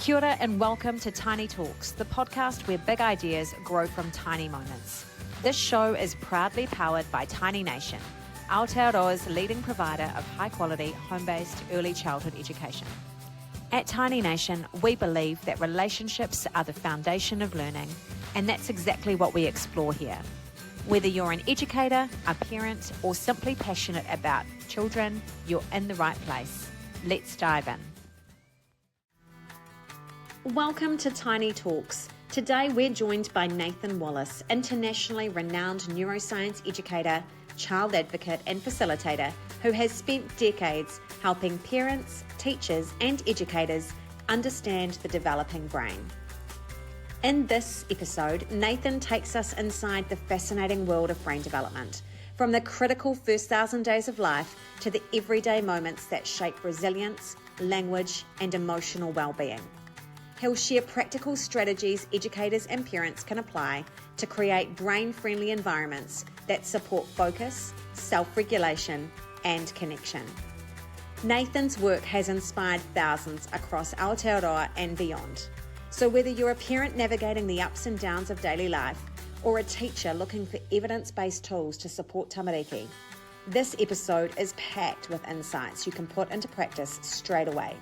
Kia ora and welcome to Tiny Talks, the podcast where big ideas grow from tiny moments. This show is proudly powered by Tiny Nation, Aotearoa's leading provider of high-quality, home-based early childhood education. At Tiny Nation, we believe that relationships are the foundation of learning, and that's exactly what we explore here. Whether you're an educator, a parent, or simply passionate about children, you're in the right place. Let's dive in. Welcome to Tiny Talks. Today we're joined by Nathan Wallis, internationally renowned neuroscience educator, child advocate and facilitator who has spent decades helping parents, teachers and educators understand the developing brain. In this episode, Nathan takes us inside the fascinating world of brain development, from the critical first 1,000 days of life to the everyday moments that shape resilience, language and emotional well-being. He'll share practical strategies educators and parents can apply to create brain-friendly environments that support focus, self-regulation, and connection. Nathan's work has inspired thousands across Aotearoa and beyond. So whether you're a parent navigating the ups and downs of daily life or a teacher looking for evidence-based tools to support tamariki, this episode is packed with insights you can put into practice straight away.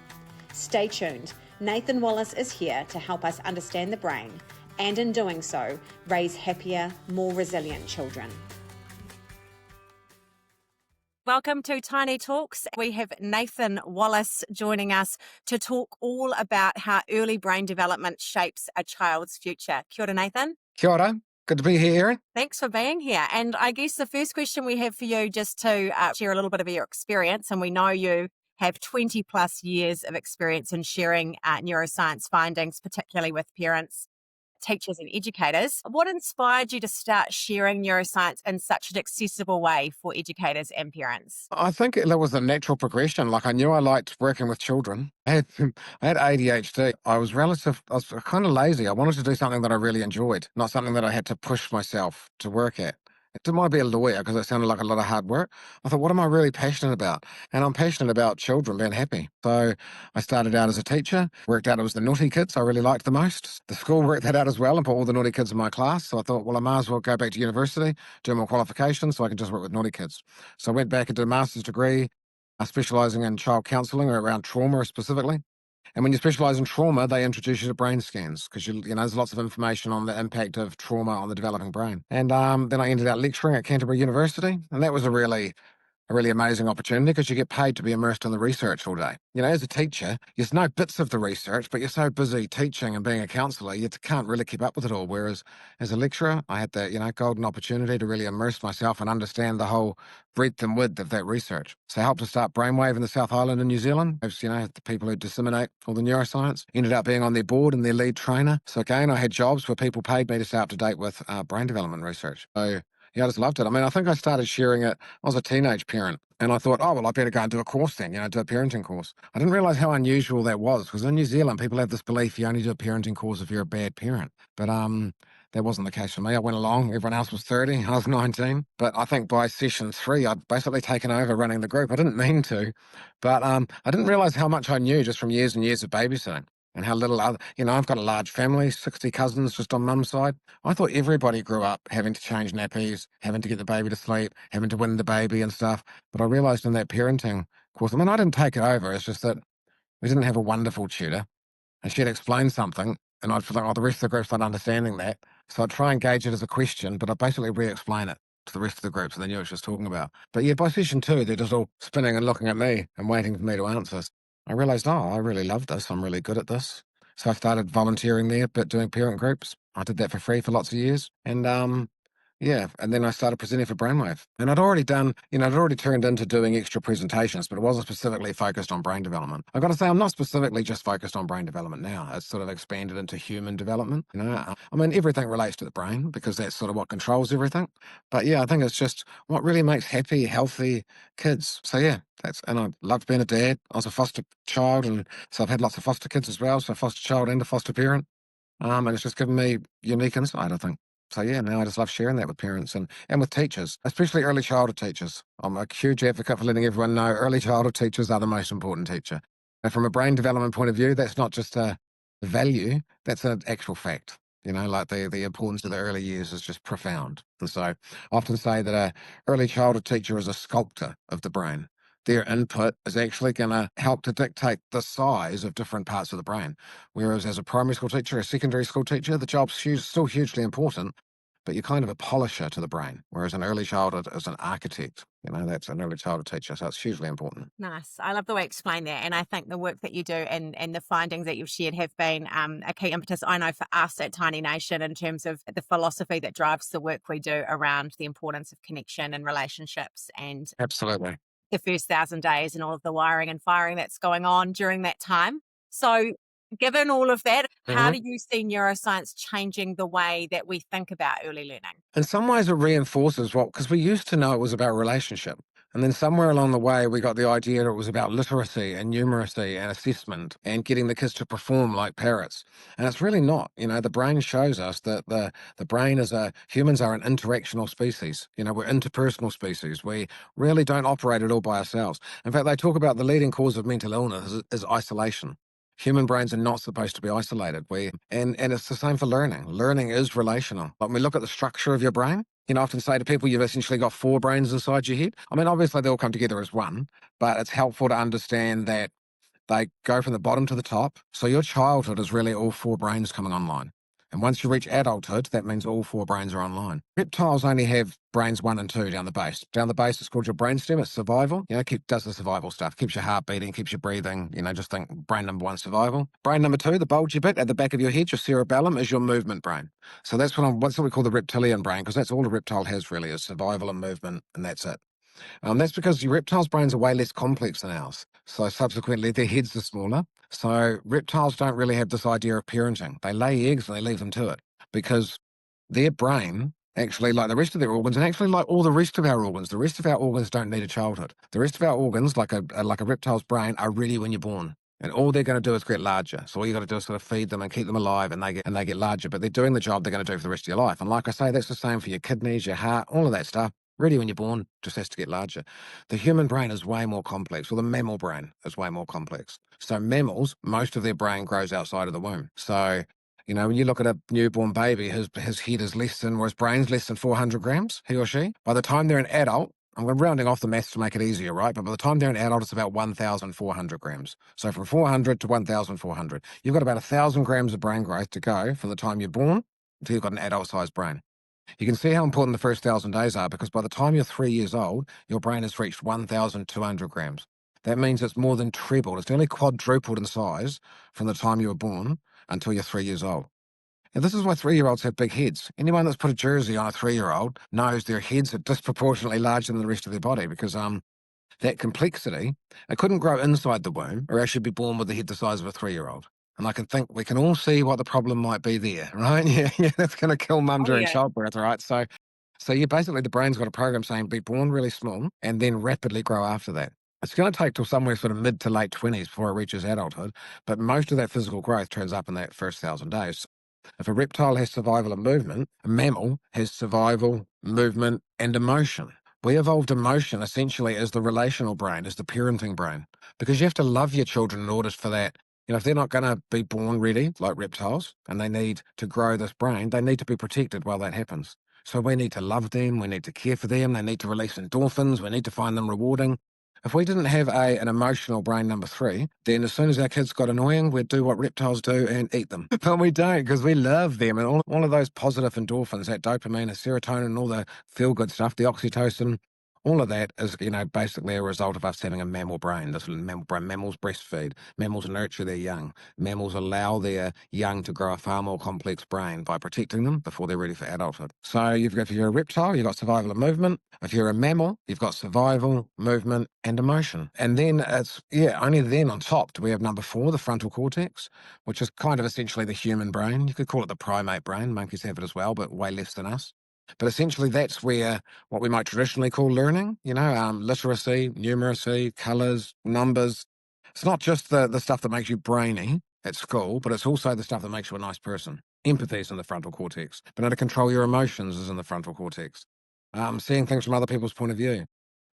Stay tuned. Nathan Wallis is here to help us understand the brain and in doing so, raise happier, more resilient children. Welcome to Tiny Talks. We have Nathan Wallis joining us to talk all about how early brain development shapes a child's future. Kia ora, Nathan. Kia ora. Good to be here, Erin. Thanks for being here. And I guess the first question we have for you, just to share a little bit of your experience, and we know you have 20 plus years of experience in sharing neuroscience findings, particularly with parents, teachers and educators. What inspired you to start sharing neuroscience in such an accessible way for educators and parents? I think it was a natural progression. Like I knew I liked working with children. I had ADHD. I was kind of lazy. I wanted to do something that I really enjoyed, not something that I had to push myself to work at. I didn't want to be a lawyer because it sounded like a lot of hard work. I thought, what am I really passionate about? And I'm passionate about children being happy. So I started out as a teacher, worked out it was the naughty kids I really liked the most. The school worked that out as well and put all the naughty kids in my class. So I thought, well, I might as well go back to university, do more qualifications so I can just work with naughty kids. So I went back and did a master's degree, specialising in child counselling or around trauma specifically. And when you specialise in trauma, they introduce you to brain scans because there's lots of information on the impact of trauma on the developing brain. And then I ended up lecturing at Canterbury University, and that was a really amazing opportunity because you get paid to be immersed in the research all day. As a teacher, you know bits of the research, but you're so busy teaching and being a counsellor, you can't really keep up with it all. Whereas as a lecturer, I had the, golden opportunity to really immerse myself and understand the whole breadth and width of that research. So I helped to start Brainwave in the South Island in New Zealand. The people who disseminate all the neuroscience. Ended up being on their board and their lead trainer. So again, I had jobs where people paid me to stay up to date with brain development research. So yeah, I just loved it. I think I started sharing it. I was a teenage parent and I thought, oh, well, I better go and do a course then, do a parenting course. I didn't realize how unusual that was because in New Zealand, people have this belief you only do a parenting course if you're a bad parent. But that wasn't the case for me. I went along. Everyone else was 30. I was 19. But I think by session 3, I'd basically taken over running the group. I didn't mean to, but I didn't realize how much I knew just from years and years of babysitting. And how little other, I've got a large family, 60 cousins just on mum's side. I thought everybody grew up having to change nappies, having to get the baby to sleep, having to win the baby and stuff. But I realized in that parenting course, I didn't take it over. It's just that we didn't have a wonderful tutor. And she'd explain something, and I'd feel like, the rest of the group's not understanding that. So I'd try and gauge it as a question, but I'd basically re-explain it to the rest of the group so they knew what she was talking about. But yeah, by session 2, they're just all spinning and looking at me and waiting for me to answer. I realized, I really love this. I'm really good at this. So I started volunteering there, but doing parent groups. I did that for free for lots of years. And and then I started presenting for Brainwave. And I'd already turned into doing extra presentations, but it wasn't specifically focused on brain development. I've got to say, I'm not specifically just focused on brain development now. It's sort of expanded into human development. Everything relates to the brain because that's sort of what controls everything. But yeah, I think it's just what really makes happy, healthy kids. So yeah, and I loved being a dad. I was a foster child, and so I've had lots of foster kids as well. So a foster child and a foster parent. And it's just given me unique insight, I think. So yeah, now I just love sharing that with parents and with teachers, especially early childhood teachers. I'm a huge advocate for letting everyone know early childhood teachers are the most important teacher. And from a brain development point of view, that's not just a value, that's an actual fact. Like the importance of the early years is just profound. And so I often say that a early childhood teacher is a sculptor of the brain. Their input is actually going to help to dictate the size of different parts of the brain. Whereas as a primary school teacher, a secondary school teacher, the job's still hugely important, but you're kind of a polisher to the brain. Whereas an early childhood is an architect. That's an early childhood teacher. So it's hugely important. Nice. I love the way you explain that. And I think the work that you do and the findings that you've shared have been a key impetus, I know, for us at Tiny Nation in terms of the philosophy that drives the work we do around the importance of connection and relationships and Absolutely. the first 1,000 days and all of the wiring and firing that's going on during that time. So, given all of that, how do you see neuroscience changing the way that we think about early learning? In some ways, it reinforces because we used to know it was about relationship. And then somewhere along the way, we got the idea that it was about literacy and numeracy and assessment and getting the kids to perform like parrots. And it's really not. The brain shows us that the brain humans are an interactional species. We're interpersonal species. We really don't operate at all by ourselves. In fact, they talk about the leading cause of mental illness is isolation. Human brains are not supposed to be isolated. And it's the same for learning. Learning is relational. When we look at the structure of your brain, I often say to people, you've essentially got 4 brains inside your head. I mean, obviously they all come together as one, but it's helpful to understand that they go from the bottom to the top. So your childhood is really all 4 brains coming online. And once you reach adulthood, that means all 4 brains are online. Reptiles only have brains 1 and 2 down the base. Down the base, it's called your brainstem. It's survival. Does the survival stuff. Keeps your heart beating, keeps you breathing. Just think brain number 1, survival. Brain number 2, the bulgy bit at the back of your head, your cerebellum, is your movement brain. So that's what we call the reptilian brain, because that's all a reptile has really, is survival and movement, and that's it. That's because your reptiles' brains are way less complex than ours. So subsequently, their heads are smaller. So reptiles don't really have this idea of parenting. They lay eggs and they leave them to it because their brain, actually, like the rest of their organs, and actually like all the rest of our organs don't need a childhood. The rest of our organs, like a reptile's brain, are ready when you're born. And all they're going to do is get larger. So all you got to do is sort of feed them and keep them alive, and they get larger. But they're doing the job they're going to do for the rest of your life. And like I say, that's the same for your kidneys, your heart, all of that stuff. Ready when you're born, just has to get larger. The human brain is way more complex, or the mammal brain is way more complex. So mammals, most of their brain grows outside of the womb. So, when you look at a newborn baby, his head is or his brain's less than 400 grams, he or she. By the time they're an adult, I'm rounding off the maths to make it easier, right? But by the time they're an adult, it's about 1,400 grams. So from 400 to 1,400, you've got about 1,000 grams of brain growth to go from the time you're born until you've got an adult-sized brain. You can see how important the first 1,000 days are, because by the time you're 3 years old, your brain has reached 1,200 grams. That means it's more than tripled. It's nearly quadrupled in size from the time you were born until you're 3 years old. And this is why 3-year-olds have big heads. Anyone that's put a jersey on a 3-year-old knows their heads are disproportionately larger than the rest of their body, because that complexity, it couldn't grow inside the womb, or else you'd be born with the head the size of a 3-year-old. And I can think we can all see what the problem might be there, right? Yeah, that's going to kill mum Oh, during yeah. childbirth, right? So yeah, basically the brain's got a program saying be born really small and then rapidly grow after that. It's going to take till somewhere sort of mid to late 20s before it reaches adulthood, but most of that physical growth turns up in that first 1,000 days. If a reptile has survival and movement, a mammal has survival, movement, and emotion. We evolved emotion essentially as the relational brain, as the parenting brain, because you have to love your children in order for that. If they're not going to be born ready like reptiles and they need to grow this brain, they need to be protected while that happens. So we need to love them, we need to care for them, they need to release endorphins, we need to find them rewarding. If we didn't have an emotional brain number 3, then as soon as our kids got annoying, we'd do what reptiles do and eat them. But we don't, because we love them. And all of those positive endorphins, that dopamine, the serotonin, all the feel-good stuff, the oxytocin, all of that is, basically a result of us having a mammal brain. This mammal brain. Mammals breastfeed. Mammals nurture their young. Mammals allow their young to grow a far more complex brain by protecting them before they're ready for adulthood. So if you're a reptile, you've got survival and movement. If you're a mammal, you've got survival, movement, and emotion. And then only then on top do we have number 4, the frontal cortex, which is kind of essentially the human brain. You could call it the primate brain. Monkeys have it as well, but way less than us. But essentially, that's where what we might traditionally call learning, literacy, numeracy, colours, numbers. It's not just the stuff that makes you brainy at school, but it's also the stuff that makes you a nice person. Empathy is in the frontal cortex. Being able to control your emotions is in the frontal cortex. Seeing things from other people's point of view.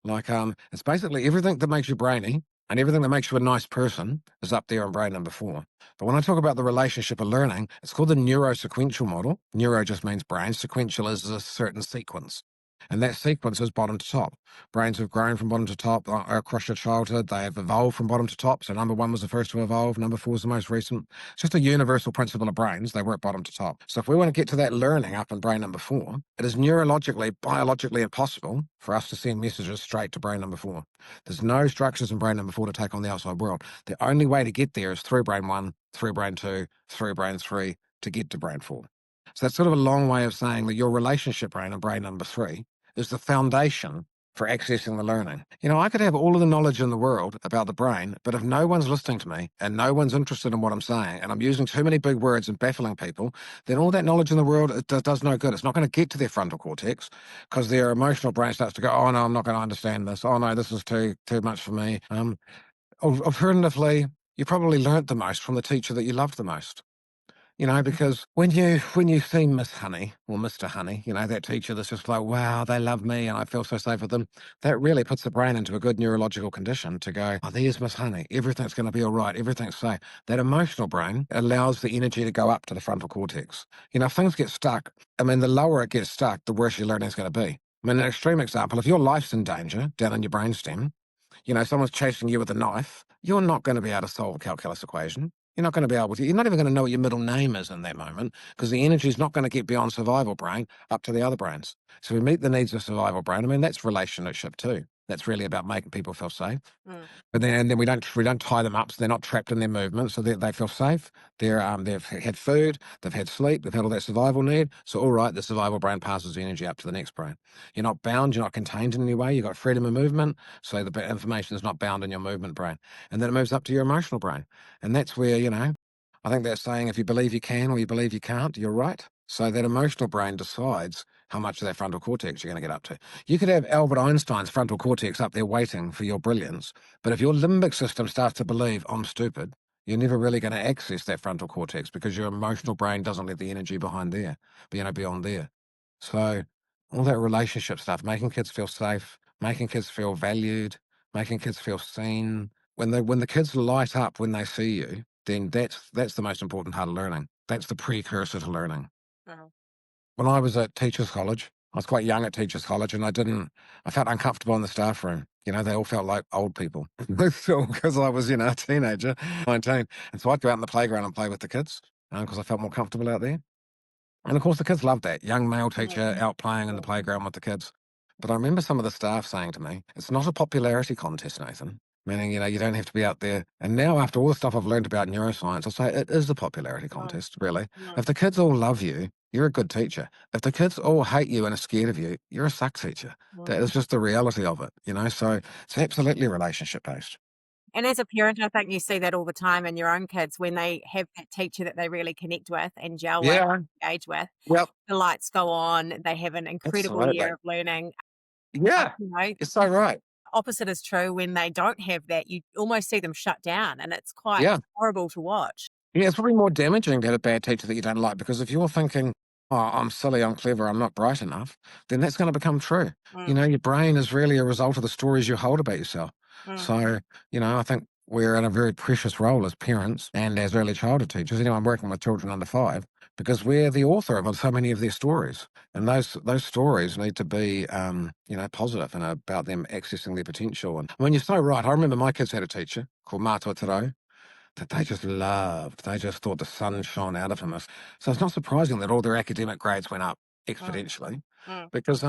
It's basically everything that makes you brainy And everything that makes you a nice person is up there in brain number 4. But when I talk about the relationship of learning, it's called the neurosequential model. Neuro just means brain. Sequential is a certain sequence. And that sequence is bottom to top. Brains have grown from bottom to top across your childhood. They have evolved from bottom to top. So number 1 was the first to evolve. Number 4 is the most recent. It's just a universal principle of brains. They work bottom to top. So if we want to get to that learning up in brain number 4, it is neurologically, biologically impossible for us to send messages straight to brain number 4. There's no structures in brain number 4 to take on the outside world. The only way to get there is through brain 1, through brain 2, through brain 3 to get to brain 4. So that's sort of a long way of saying that your relationship brain and brain number 3 is the foundation for accessing the learning. I could have all of the knowledge in the world about the brain, but if no one's listening to me and no one's interested in what I'm saying, and I'm using too many big words and baffling people, then all that knowledge in the world, it does no good. It's not going to get to their frontal cortex because their emotional brain starts to go, oh no, I'm not going to understand this. Oh no, this is too much for me. Alternatively, you probably learnt the most from the teacher that you loved the most. Because when you see Miss Honey or Mr. Honey, that teacher that's just like, wow, they love me and I feel so safe with them, that really puts the brain into a good neurological condition to go, oh, there's Miss Honey. Everything's going to be all right. Everything's safe. That emotional brain allows the energy to go up to the frontal cortex. If things get stuck, the lower it gets stuck, the worse your learning is going to be. An extreme example, if your life's in danger down in your brainstem, someone's chasing you with a knife, you're not going to be able to solve a calculus equation. You're not going to be able to, you're not even going to know what your middle name is in that moment because the energy is not going to get beyond survival brain up to the other brains. So we meet the needs of survival brain. That's relationship too. That's really about making people feel safe. Mm. But then we don't tie them up so they're not trapped in their movements, so they feel safe. They've had food, they've had sleep, they've had all that survival need. So all right, the survival brain passes the energy up to the next brain. You're not bound, you're not contained in any way. You've got freedom of movement, so the information is not bound in your movement brain. And then it moves up to your emotional brain, and that's where I think that's saying if you believe you can or you believe you can't, you're right. So that emotional brain decides how much of that frontal cortex you're going to get up to. You could have Albert Einstein's frontal cortex up there waiting for your brilliance, but if your limbic system starts to believe I'm stupid, you're never really going to access that frontal cortex because your emotional brain doesn't let the energy behind there, beyond there. So all that relationship stuff, making kids feel safe, making kids feel valued, making kids feel seen. When the kids light up when they see you, then that's the most important part of learning. That's the precursor to learning. Oh. When I was at teachers' college, I was quite young at teachers' college, and I felt uncomfortable in the staff room. They all felt like old people. Because I was, a teenager, 19. And so I'd go out in the playground and play with the kids because I felt more comfortable out there. And of course, the kids loved that. Young male teacher out playing in the playground with the kids. But I remember some of the staff saying to me, it's not a popularity contest, Nathan. Meaning, you don't have to be out there. And now, after all the stuff I've learned about neuroscience, I'll say it is a popularity contest, really. If the kids all love you, you're a good teacher. If the kids all hate you and are scared of you, you're a suck teacher. That is just the reality of it. So it's absolutely relationship based. And as a parent, I think you see that all the time in your own kids when they have that teacher that they really connect with and gel with, Yeah. engage with. Well, The lights go on, they have an incredible absolutely. year of learning. But, Yeah. You're so right. opposite is true when they don't have that, you almost see them shut down, and it's quite Yeah. horrible to watch. Yeah, it's probably more damaging to have a bad teacher that you don't like because if you're thinking, oh, I'm silly, I'm clever, I'm not bright enough, then that's going to become true. Mm, Your brain is really a result of the stories you hold about yourself. mm. So, I think we're in a very precious role as parents and as early childhood teachers. I'm working with children under 5 because we're the author of so many of their stories. And those stories need to be, positive and about them accessing their potential. And when you're so right, I remember my kids had a teacher called Mātua Taro that they just loved. They just thought the sun shone out of him. So it's not surprising that all their academic grades went up Mm, exponentially mm. because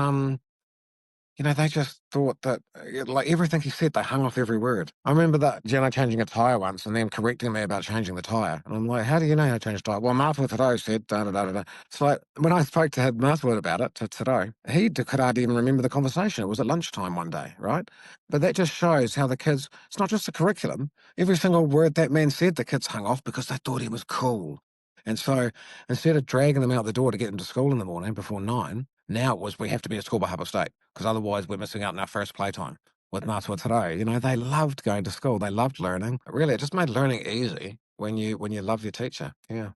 they just thought that, like everything he said, they hung off every word. I remember that Jenna changing a tyre once and then correcting me about changing the tyre. And I'm like, how do you know how to change a tyre? Well, Martha Taro said, da da da da da. So like, when I spoke to Martha about it, to Taro, could hardly even remember the conversation. It was at lunchtime one day, right? But that just shows how the kids, it's not just the curriculum. Every single word that man said, the kids hung off because they thought he was cool. And so instead of dragging them out the door to get them to school in the morning before 9, now it was we have to be at school by half past 8 because otherwise we're missing out on our first playtime with Mātua today. They loved going to school. They loved learning. Really, it just made learning easy when you love your teacher. Yeah.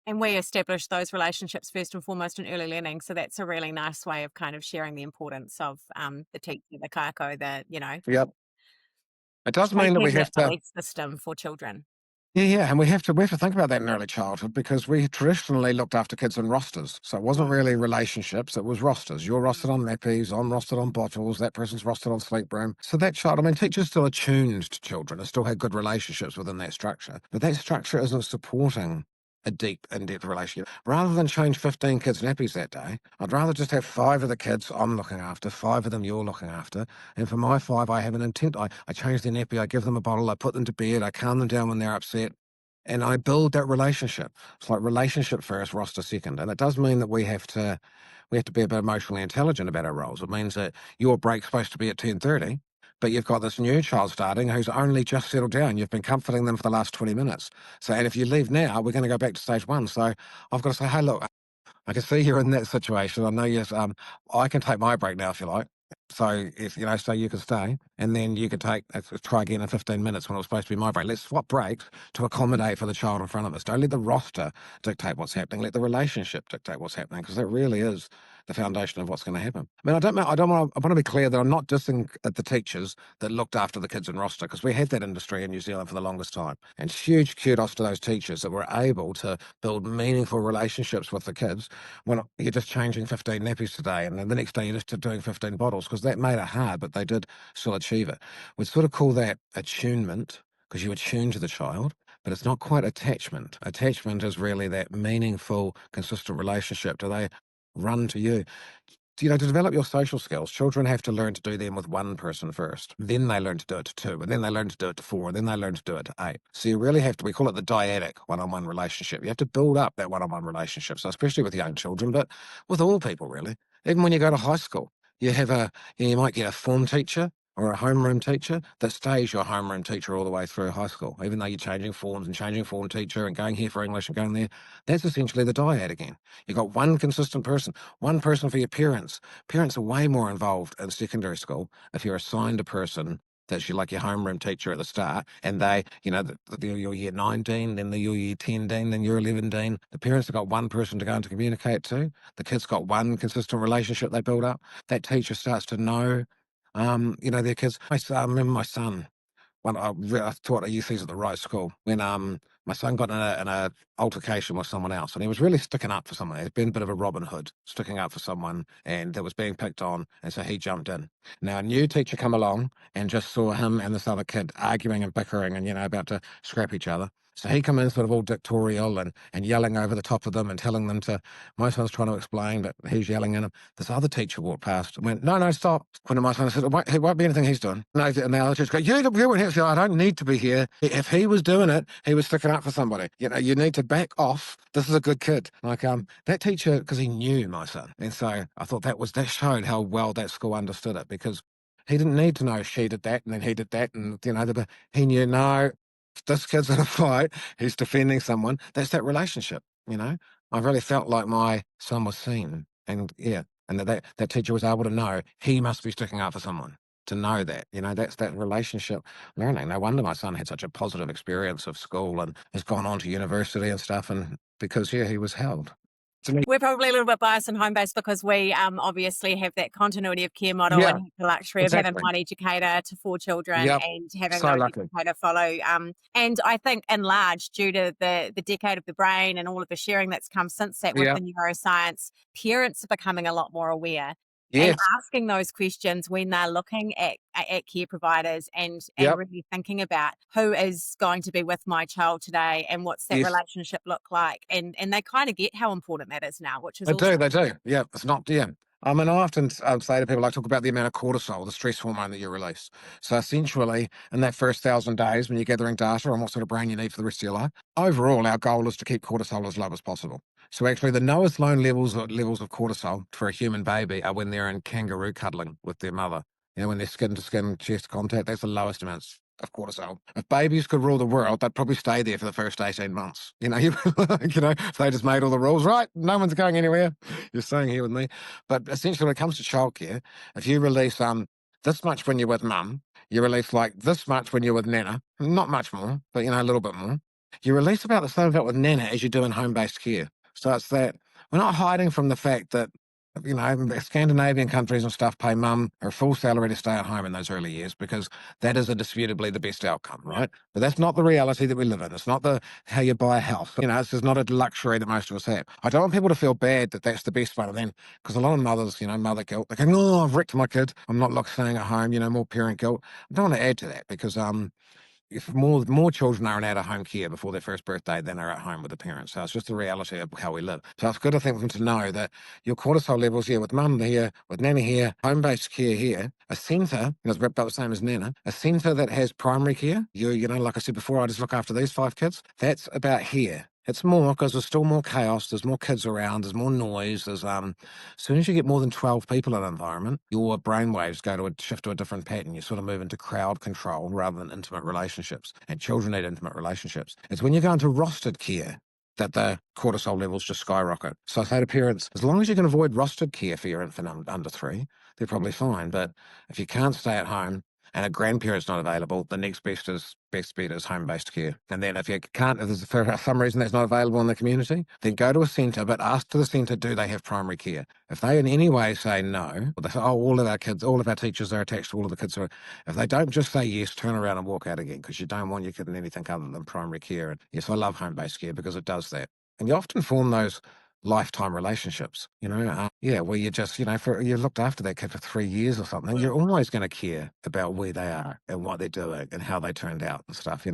And we establish those relationships first and foremost in early learning, so that's a really nice way of kind of sharing the importance of, the teacher, the kaiako, Yep. It does mean that we shaping have that to. belief system for children. Yeah, and we have to think about that in early childhood because we traditionally looked after kids in rosters. So it wasn't Mm, really relationships, it was rosters. You're rostered on nappies, I'm rostered on bottles, that person's rostered on sleep room. So that child, I mean, teachers still attuned to children and still had good relationships within that structure. But that structure isn't supporting a deep, in-depth relationship. Rather than change 15 kids' nappies that day, I'd rather just have 5 of the kids I'm looking after, 5 of them you're looking after, and for my 5, I have an intent. I change their nappy, I give them a bottle, I put them to bed, I calm them down when they're upset, and I build that relationship. It's like relationship first, roster second. And it does mean that we have to be a bit emotionally intelligent about our roles. It means that your break's supposed to be at 10:30, but you've got this new child starting who's only just settled down. You've been comforting them for the last 20 minutes. So, and if you leave now, we're going to go back to stage one. So I've got to say, hey, look, I can see you're in that situation. I know yes. I can take my break now if you like. So if you know, so you can stay, and then you could take try again in 15 minutes when it was supposed to be my break. Let's swap breaks to accommodate for the child in front of us. Don't let the roster dictate what's happening. Let the relationship dictate what's happening, because that really is the foundation of what's going to happen. I mean, I want to be clear that I'm not dissing at the teachers that looked after the kids in roster, because we had that industry in New Zealand for the longest time, and huge kudos to those teachers that were able to build meaningful relationships with the kids when you're just changing 15 nappies today, and then the next day you're just doing 15 bottles, because that made it hard, but they did still achieve it. We'd sort of call that attunement, because you attune to the child, but it's not quite attachment. Attachment is really that meaningful, consistent relationship. Do they run to you? To develop your social skills, children have to learn to do them with one person first. Then they learn to do it to 2, and then they learn to do it to 4, and then they learn to do it to 8. So you really have to, we call it the dyadic one-on-one relationship. You have to build up that one-on-one relationship. So especially with young children, but with all people really. Even when you go to high school, you have you might get a form teacher or a homeroom teacher that stays your homeroom teacher all the way through high school, even though you're changing forms and changing form teacher and going here for English and going there. That's essentially the dyad again. You've got one consistent person, one person for your parents. Parents are way more involved in secondary school if you're assigned a person that's like your homeroom teacher at the start, and they, your year 19, then your year 10 dean, then your 11 dean. The parents have got one person to go and to communicate to. The kids got one consistent relationship they build up. That teacher starts to know, their kids. I remember my son, when I taught a youth at the right school, when my son got in a altercation with someone else, and he was really sticking up for someone. He'd been a bit of a Robin Hood, sticking up for someone, and that was being picked on, and so he jumped in. Now a new teacher come along and just saw him and this other kid arguing and bickering and about to scrap each other. So he come in sort of all dictatorial and yelling over the top of them and telling them to. My son's trying to explain, but he's yelling at him. This other teacher walked past and went, "No, no, stop." One of my sons said, "It won't be anything he's doing." No, and the other teacher go, "You weren't here." So I don't need to be here. If he was doing it, he was sticking up for somebody. You need to back off. This is a good kid. Like that teacher, because he knew my son, and so I thought that showed how well that school understood it, because he didn't need to know she did that and then he did that, and he knew, no, if this kid's in a fight, he's defending someone. That's that relationship. I really felt like my son was seen, and yeah, and that teacher was able to know he must be sticking up for someone. To know that, that's that relationship learning. No wonder my son had such a positive experience of school and has gone on to university and stuff, and because he was held. To me, We're probably a little bit biased and home based because we obviously have that continuity of care model yeah, and have the luxury of having exactly. one educator to 4 children Yep, and having so those lucky. educator follow. And I think in large, due to the decade of the brain and all of the sharing that's come since that with Yeah, the neuroscience, parents are becoming a lot more aware and yes, asking those questions when they're looking at care providers and yep, really thinking about who is going to be with my child today and what's that yes. relationship look like, and they kind of get how important that is now, which is They do, awesome. they do. Yeah, it's not, yeah. I mean, I often say to people, I talk about the amount of cortisol, the stress hormone that you release. So essentially, in that first 1,000 days, when you're gathering data on what sort of brain you need for the rest of your life, overall, our goal is to keep cortisol as low as possible. So actually, the lowest known levels of cortisol for a human baby are when they're in kangaroo cuddling with their mother. When they're skin to skin, chest contact, that's the lowest amounts of cortisol. If babies could rule the world, they'd probably stay there for the first 18 months. If they just made all the rules, right? No one's going anywhere. You're staying here with me. But essentially, when it comes to childcare, if you release this much when you're with mum, you release like this much when you're with nana, not much more, but a little bit more. You release about the same amount with nana as you do in home-based care. So it's that we're not hiding from the fact that Scandinavian countries and stuff pay mum her full salary to stay at home in those early years because that is indisputably the best outcome, right? But that's not the reality that we live in. It's not how you buy a house. It's just not a luxury that most of us have. I don't want people to feel bad that that's the best one. And then, because a lot of mothers, mother guilt, they're going, oh, I've wrecked my kid. I'm not staying at home, more parent guilt. I don't want to add to that because if more children are in out-of-home care before their first birthday than are at home with the parents. So it's just the reality of how we live. So it's good, I think, for them to know that your cortisol levels here with mum here, with nanny here, home-based care here, a centre, it's about the same as Nana, a centre that has primary care, like I said before, I just look after these 5 kids, that's about here. It's more because there's still more chaos, there's more kids around, there's more noise, as soon as you get more than 12 people in an environment, your brainwaves shift to a different pattern. You sort of move into crowd control rather than intimate relationships. And children need intimate relationships. It's when you go into rostered care that the cortisol levels just skyrocket. So I say to parents, as long as you can avoid rostered care for your infant under 3, they're probably fine. But if you can't stay at home, and a grandparent's not available, the next best bet is home-based care. And then if there's for some reason that's not available in the community, then go to a centre, but ask to the centre, do they have primary care? If they in any way say no, or they say, oh, all of our teachers are attached to all of the kids. If they don't just say yes, turn around and walk out again, because you don't want your kid in anything other than primary care. And yes, I love home-based care because it does that. And you often form those lifetime relationships, where you just, you looked after that kid for 3 years or something, you're always going to care about where they are and what they're doing and how they turned out and stuff,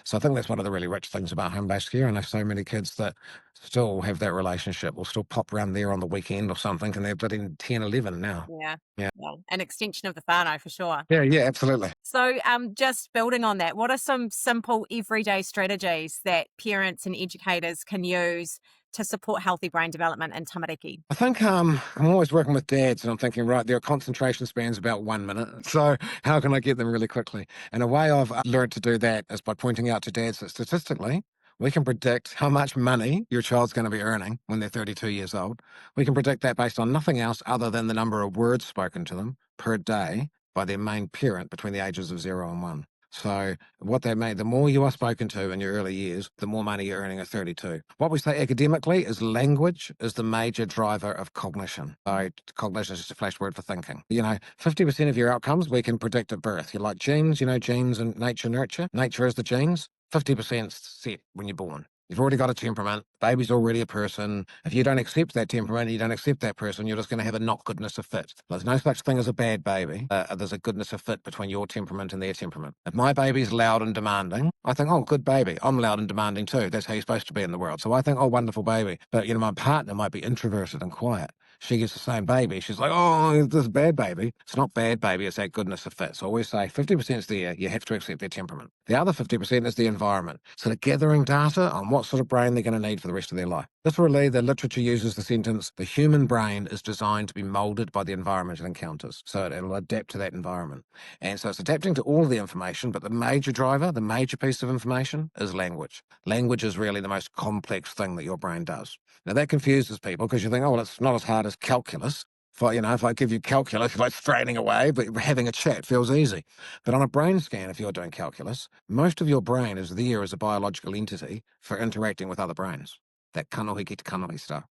So I think that's one of the really rich things about home-based care. And there's so many kids that still have that relationship or still pop around there on the weekend or something, and they're bloody 10, 11 now. Yeah. Yeah. An extension of the whānau for sure. Yeah, absolutely. So just building on that, what are some simple everyday strategies that parents and educators can use to support healthy brain development in tamariki? I think I'm always working with dads, and I'm thinking, right, their concentration span's about 1 minute. So how can I get them really quickly? And a way I've learned to do that is by pointing out to dads that statistically, we can predict how much money your child's going to be earning when they're 32 years old. We can predict that based on nothing else other than the number of words spoken to them per day by their main parent between the ages of 0 and 1. So what that means, the more you are spoken to in your early years, the more money you're earning at 32. What we say academically is language is the major driver of cognition. Cognition is just a flash word for thinking. 50% of your outcomes we can predict at birth. You like genes, genes and nature nurture. Nature is the genes. 50% set when you're born. You've already got a temperament. Baby's already a person. If you don't accept that temperament, you don't accept that person, you're just going to have a not goodness of fit. There's no such thing as a bad baby. There's a goodness of fit between your temperament and their temperament. If my baby's loud and demanding, I think, oh, good baby. I'm loud and demanding too. That's how you're supposed to be in the world. So I think, oh, wonderful baby. But, my partner might be introverted and quiet. She gets the same baby. She's like, oh, this bad baby. It's not bad baby. It's that goodness of fit. So I always say 50% is there. You have to accept their temperament. The other 50% is the environment. So they're gathering data on what sort of brain they're going to need for the rest of their life. Literally, the literature uses the sentence, the human brain is designed to be molded by the environment it encounters. So it'll adapt to that environment. And so it's adapting to all of the information, but the major driver, the major piece of information is language. Language is really the most complex thing that your brain does. Now that confuses people because you think, oh, well, it's not as hard as calculus. If I give you calculus, it's like straining away, but having a chat feels easy. But on a brain scan, if you're doing calculus, most of your brain is there as a biological entity for interacting with other brains. That kanohiki to kanohi stuff.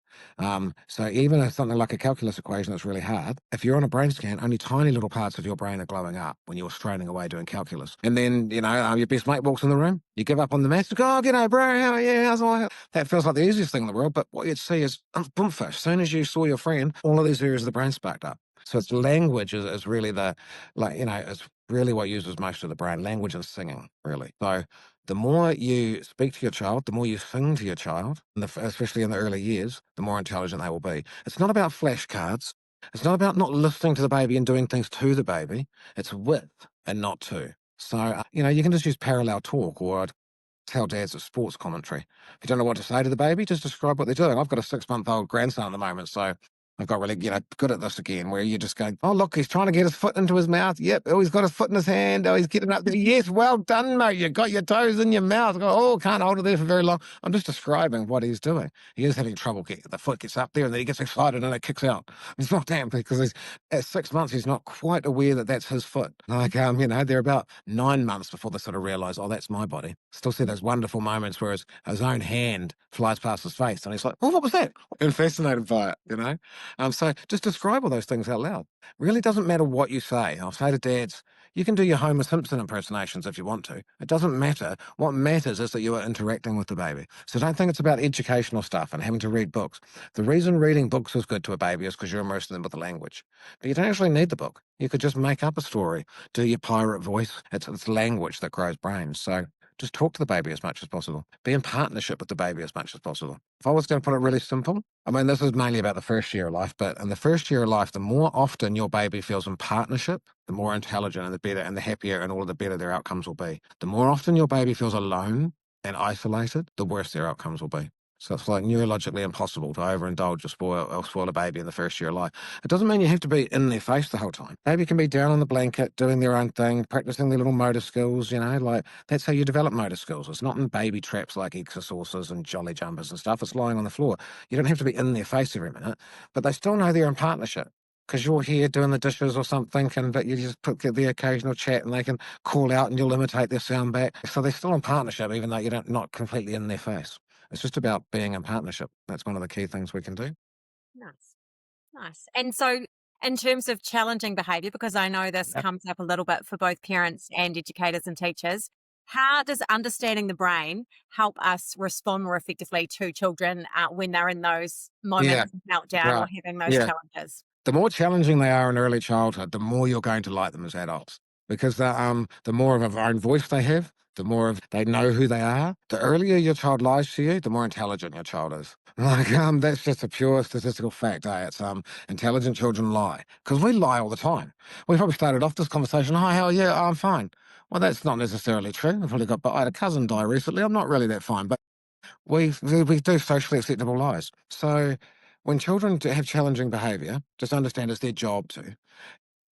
So even if something like a calculus equation that's really hard, if you're on a brain scan, only tiny little parts of your brain are glowing up when you're straining away doing calculus. And then, your best mate walks in the room, you give up on the maths, you go, oh, g'day, bro, how are you? How's all? That feels like the easiest thing in the world, but what you'd see is, boomfish, as soon as you saw your friend, all of these areas of the brain sparked up. So it's language is really it's really what uses most of the brain, language and singing, really. So the more you speak to your child, the more you sing to your child, especially in the early years, the more intelligent they will be. It's not about flashcards. It's not about not listening to the baby and doing things to the baby. It's with and not to. So, you can just use parallel talk or tell dads at sports commentary. If you don't know what to say to the baby, just describe what they're doing. I've got a 6-month-old grandson at the moment, so I've got really, good at this again, where you just go, oh, look, he's trying to get his foot into his mouth. Yep. Oh, he's got his foot in his hand. Oh, he's getting up there. Yes, well done, mate. You got your toes in your mouth. Oh, can't hold it there for very long. I'm just describing what he's doing. He is having trouble getting the foot gets up there and then he gets excited and it kicks out. It's not damn because at 6 months, he's not quite aware that that's his foot. They're about 9 months before they sort of realize, oh, that's my body. Still see those wonderful moments where his own hand flies past his face and he's like, oh, what was that? And fascinated by it, So just describe all those things out loud. Really doesn't matter what you say. I'll say to dads, you can do your Homer Simpson impersonations if you want to. It doesn't matter. What matters is that you are interacting with the baby. So don't think it's about educational stuff and having to read books. The reason reading books is good to a baby is because you're immersing them with the language. But you don't actually need the book. You could just make up a story, do your pirate voice. It's language that grows brains. So just talk to the baby as much as possible. Be in partnership with the baby as much as possible. If I was going to put it really simple, I mean, this is mainly about the first year of life, but in the first year of life, the more often your baby feels in partnership, the more intelligent and the better and the happier and all of the better their outcomes will be. The more often your baby feels alone and isolated, the worse their outcomes will be. So it's like neurologically impossible to overindulge or spoil a baby in the first year of life. It doesn't mean you have to be in their face the whole time. Baby can be down on the blanket, doing their own thing, practicing their little motor skills, like that's how you develop motor skills. It's not in baby traps like exercises and jolly jumpers and stuff. It's lying on the floor. You don't have to be in their face every minute, but they still know they're in partnership. Because you're here doing the dishes or something, but you just put the occasional chat and they can call out and you'll imitate their sound back. So they're still in partnership, even though you're not completely in their face. It's just about being in partnership. That's one of the key things we can do. Nice. Nice. And so, in terms of challenging behaviour, because I know this Yep. comes up a little bit for both parents and educators and teachers, how does understanding the brain help us respond more effectively to children when they're in those Yeah, moments of meltdown or right. having those Yeah. challenges? The more challenging they are in early childhood, the more you're going to like them as adults. Because the more of a own voice they have, the more of they know who they are. The earlier your child lies to you, the more intelligent your child is. That's just a pure statistical fact. It's intelligent children lie because we lie all the time. We probably started off this conversation, "Hi, how are you? I'm fine." Well, that's not necessarily true. I had a cousin die recently. I'm not really that fine, but we do socially acceptable lies. So when children have challenging behaviour, just understand it's their job to.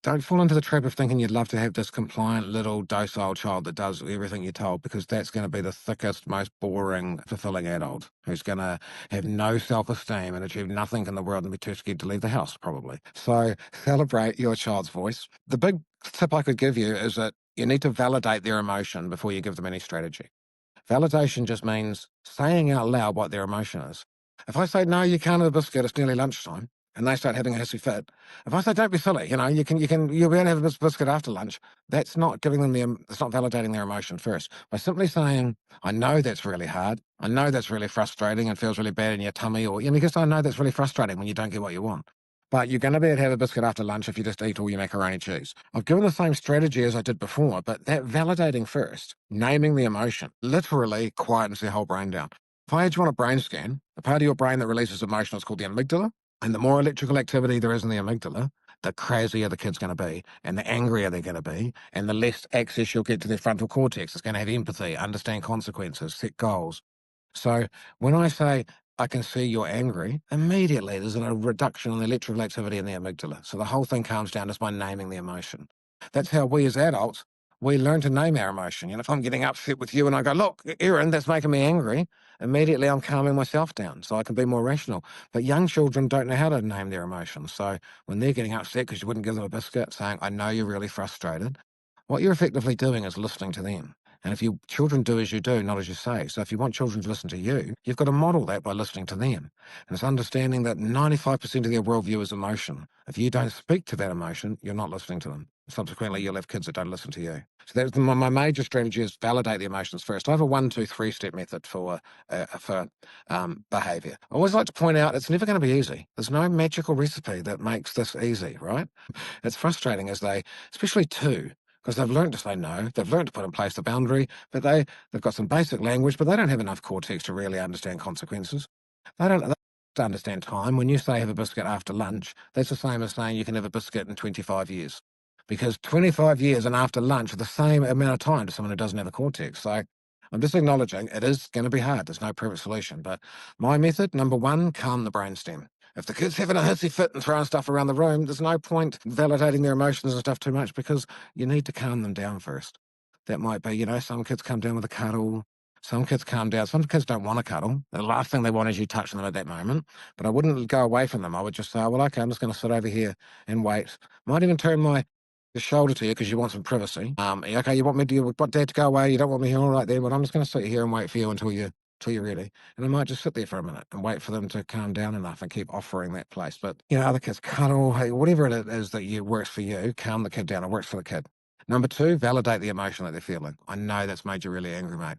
Don't fall into the trap of thinking you'd love to have this compliant little docile child that does everything you're told, because that's going to be the thickest, most boring, fulfilling adult who's going to have no self-esteem and achieve nothing in the world and be too scared to leave the house, probably. So celebrate your child's voice. The big tip I could give you is that you need to validate their emotion before you give them any strategy. Validation just means saying out loud what their emotion is. If I say, no, you can't have a biscuit, it's nearly lunchtime, and they start having a hissy fit. If I say, don't be silly, you'll be able to have a biscuit after lunch, that's not giving them it's not validating their emotion first. By simply saying, I know that's really hard, I know that's really frustrating and feels really bad in your tummy, or, because I know that's really frustrating when you don't get what you want. But you're going to be able to have a biscuit after lunch if you just eat all your macaroni cheese. I've given the same strategy as I did before, but that validating first, naming the emotion, literally quietens their whole brain down. If I had you on a brain scan, the part of your brain that releases emotion is called the amygdala. And the more electrical activity there is in the amygdala, the crazier the kid's going to be, and the angrier they're going to be, and the less access you'll get to their frontal cortex. It's going to have empathy, understand consequences, set goals. So when I say, I can see you're angry, immediately there's a reduction in the electrical activity in the amygdala. So the whole thing calms down just by naming the emotion. That's how we as adults, we learn to name our emotion. If I'm getting upset with you and I go, look, Erin, that's making me angry, immediately I'm calming myself down so I can be more rational. But young children don't know how to name their emotions. So when they're getting upset because you wouldn't give them a biscuit, saying, I know you're really frustrated, what you're effectively doing is listening to them. And if you children do as you do, not as you say. So if you want children to listen to you, you've got to model that by listening to them. And it's understanding that 95% of their worldview is emotion. If you don't speak to that emotion, you're not listening to them. Subsequently, you'll have kids that don't listen to you. So that's my major strategy is validate the emotions first. I have a 1, 2, 3 step method for behavior. I always like to point out it's never going to be easy. There's no magical recipe that makes this easy, right? It's frustrating as especially two, because they've learned to say no, they've learned to put in place the boundary, but they've got some basic language, but they don't have enough cortex to really understand consequences. They don't understand time. When you say have a biscuit after lunch, that's the same as saying you can have a biscuit in 25 years. Because 25 years and after lunch are the same amount of time to someone who doesn't have a cortex. So I'm just acknowledging it is going to be hard. There's no perfect solution. But my method, number one, calm the brainstem. If the kid's having a hissy fit and throwing stuff around the room, there's no point validating their emotions and stuff too much because you need to calm them down first. That might be, some kids come down with a cuddle. Some kids calm down. Some kids don't want to cuddle. The last thing they want is you touching them at that moment. But I wouldn't go away from them. I would just say, well, okay, I'm just going to sit over here and wait. Might even turn my shoulder to you because you want some privacy. Okay, you want Dad to go away? You don't want me here? All right then. But I'm just going to sit here and wait for you until you till you're ready. And I might just sit there for a minute and wait for them to calm down enough and keep offering that place. But, other kids cuddle, hey, whatever it is that works for you, calm the kid down. It works for the kid. Number 2, validate the emotion that they're feeling. I know that's made you really angry, mate.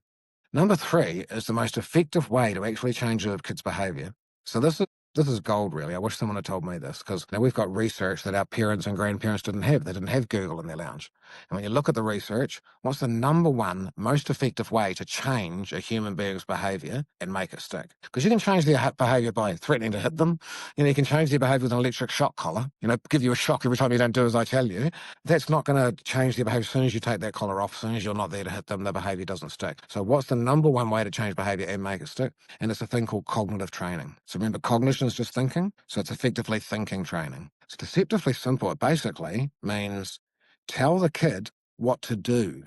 Number 3 is the most effective way to actually change a kid's behaviour. So this is gold, really. I wish someone had told me this, because now we've got research that our parents and grandparents didn't have. They didn't have Google in their lounge. And when you look at the research, what's the number one most effective way to change a human being's behaviour and make it stick? Because you can change their behaviour by threatening to hit them. You can change their behaviour with an electric shock collar. Give you a shock every time you don't do as I tell you. That's not going to change their behaviour. As soon as you take that collar off, as soon as you're not there to hit them, the behaviour doesn't stick. So what's the number one way to change behaviour and make it stick? And it's a thing called cognitive training. So remember, cognition is just thinking. So it's effectively thinking training. It's deceptively simple. It basically means tell the kid what to do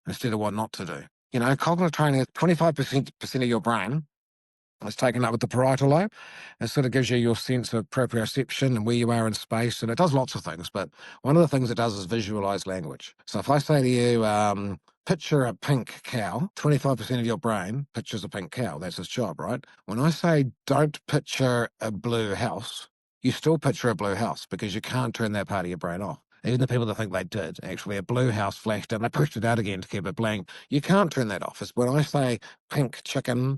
instead of what not to do. Cognitive training is 25% of your brain. It's taken up with the parietal lobe. It sort of gives you your sense of proprioception and where you are in space, and it does lots of things. But one of the things it does is visualize language. So if I say to you, picture a pink cow, 25% of your brain pictures a pink cow. That's its job, right? When I say don't picture a blue house, you still picture a blue house because you can't turn that part of your brain off. Even the people that think they did, actually, a blue house flashed and they pushed it out again to keep it blank. You can't turn that off. It's when I say pink chicken,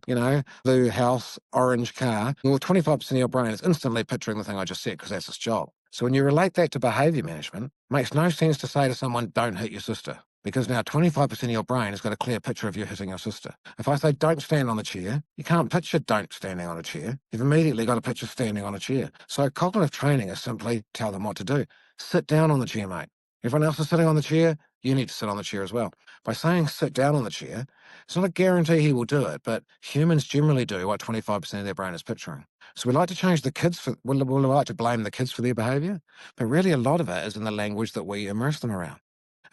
blue house, orange car, well, 25% of your brain is instantly picturing the thing I just said because that's its job. So when you relate that to behaviour management, it makes no sense to say to someone, don't hit your sister. Because now 25% of your brain has got a clear picture of you hitting your sister. If I say don't stand on the chair, you can't picture don't standing on a chair. You've immediately got a picture standing on a chair. So cognitive training is simply tell them what to do. Sit down on the chair, mate. Everyone else is sitting on the chair, you need to sit on the chair as well. By saying sit down on the chair, it's not a guarantee he will do it, but humans generally do what 25% of their brain is picturing. So we like to change the kids we like to blame the kids for their behaviour, but really a lot of it is in the language that we immerse them around.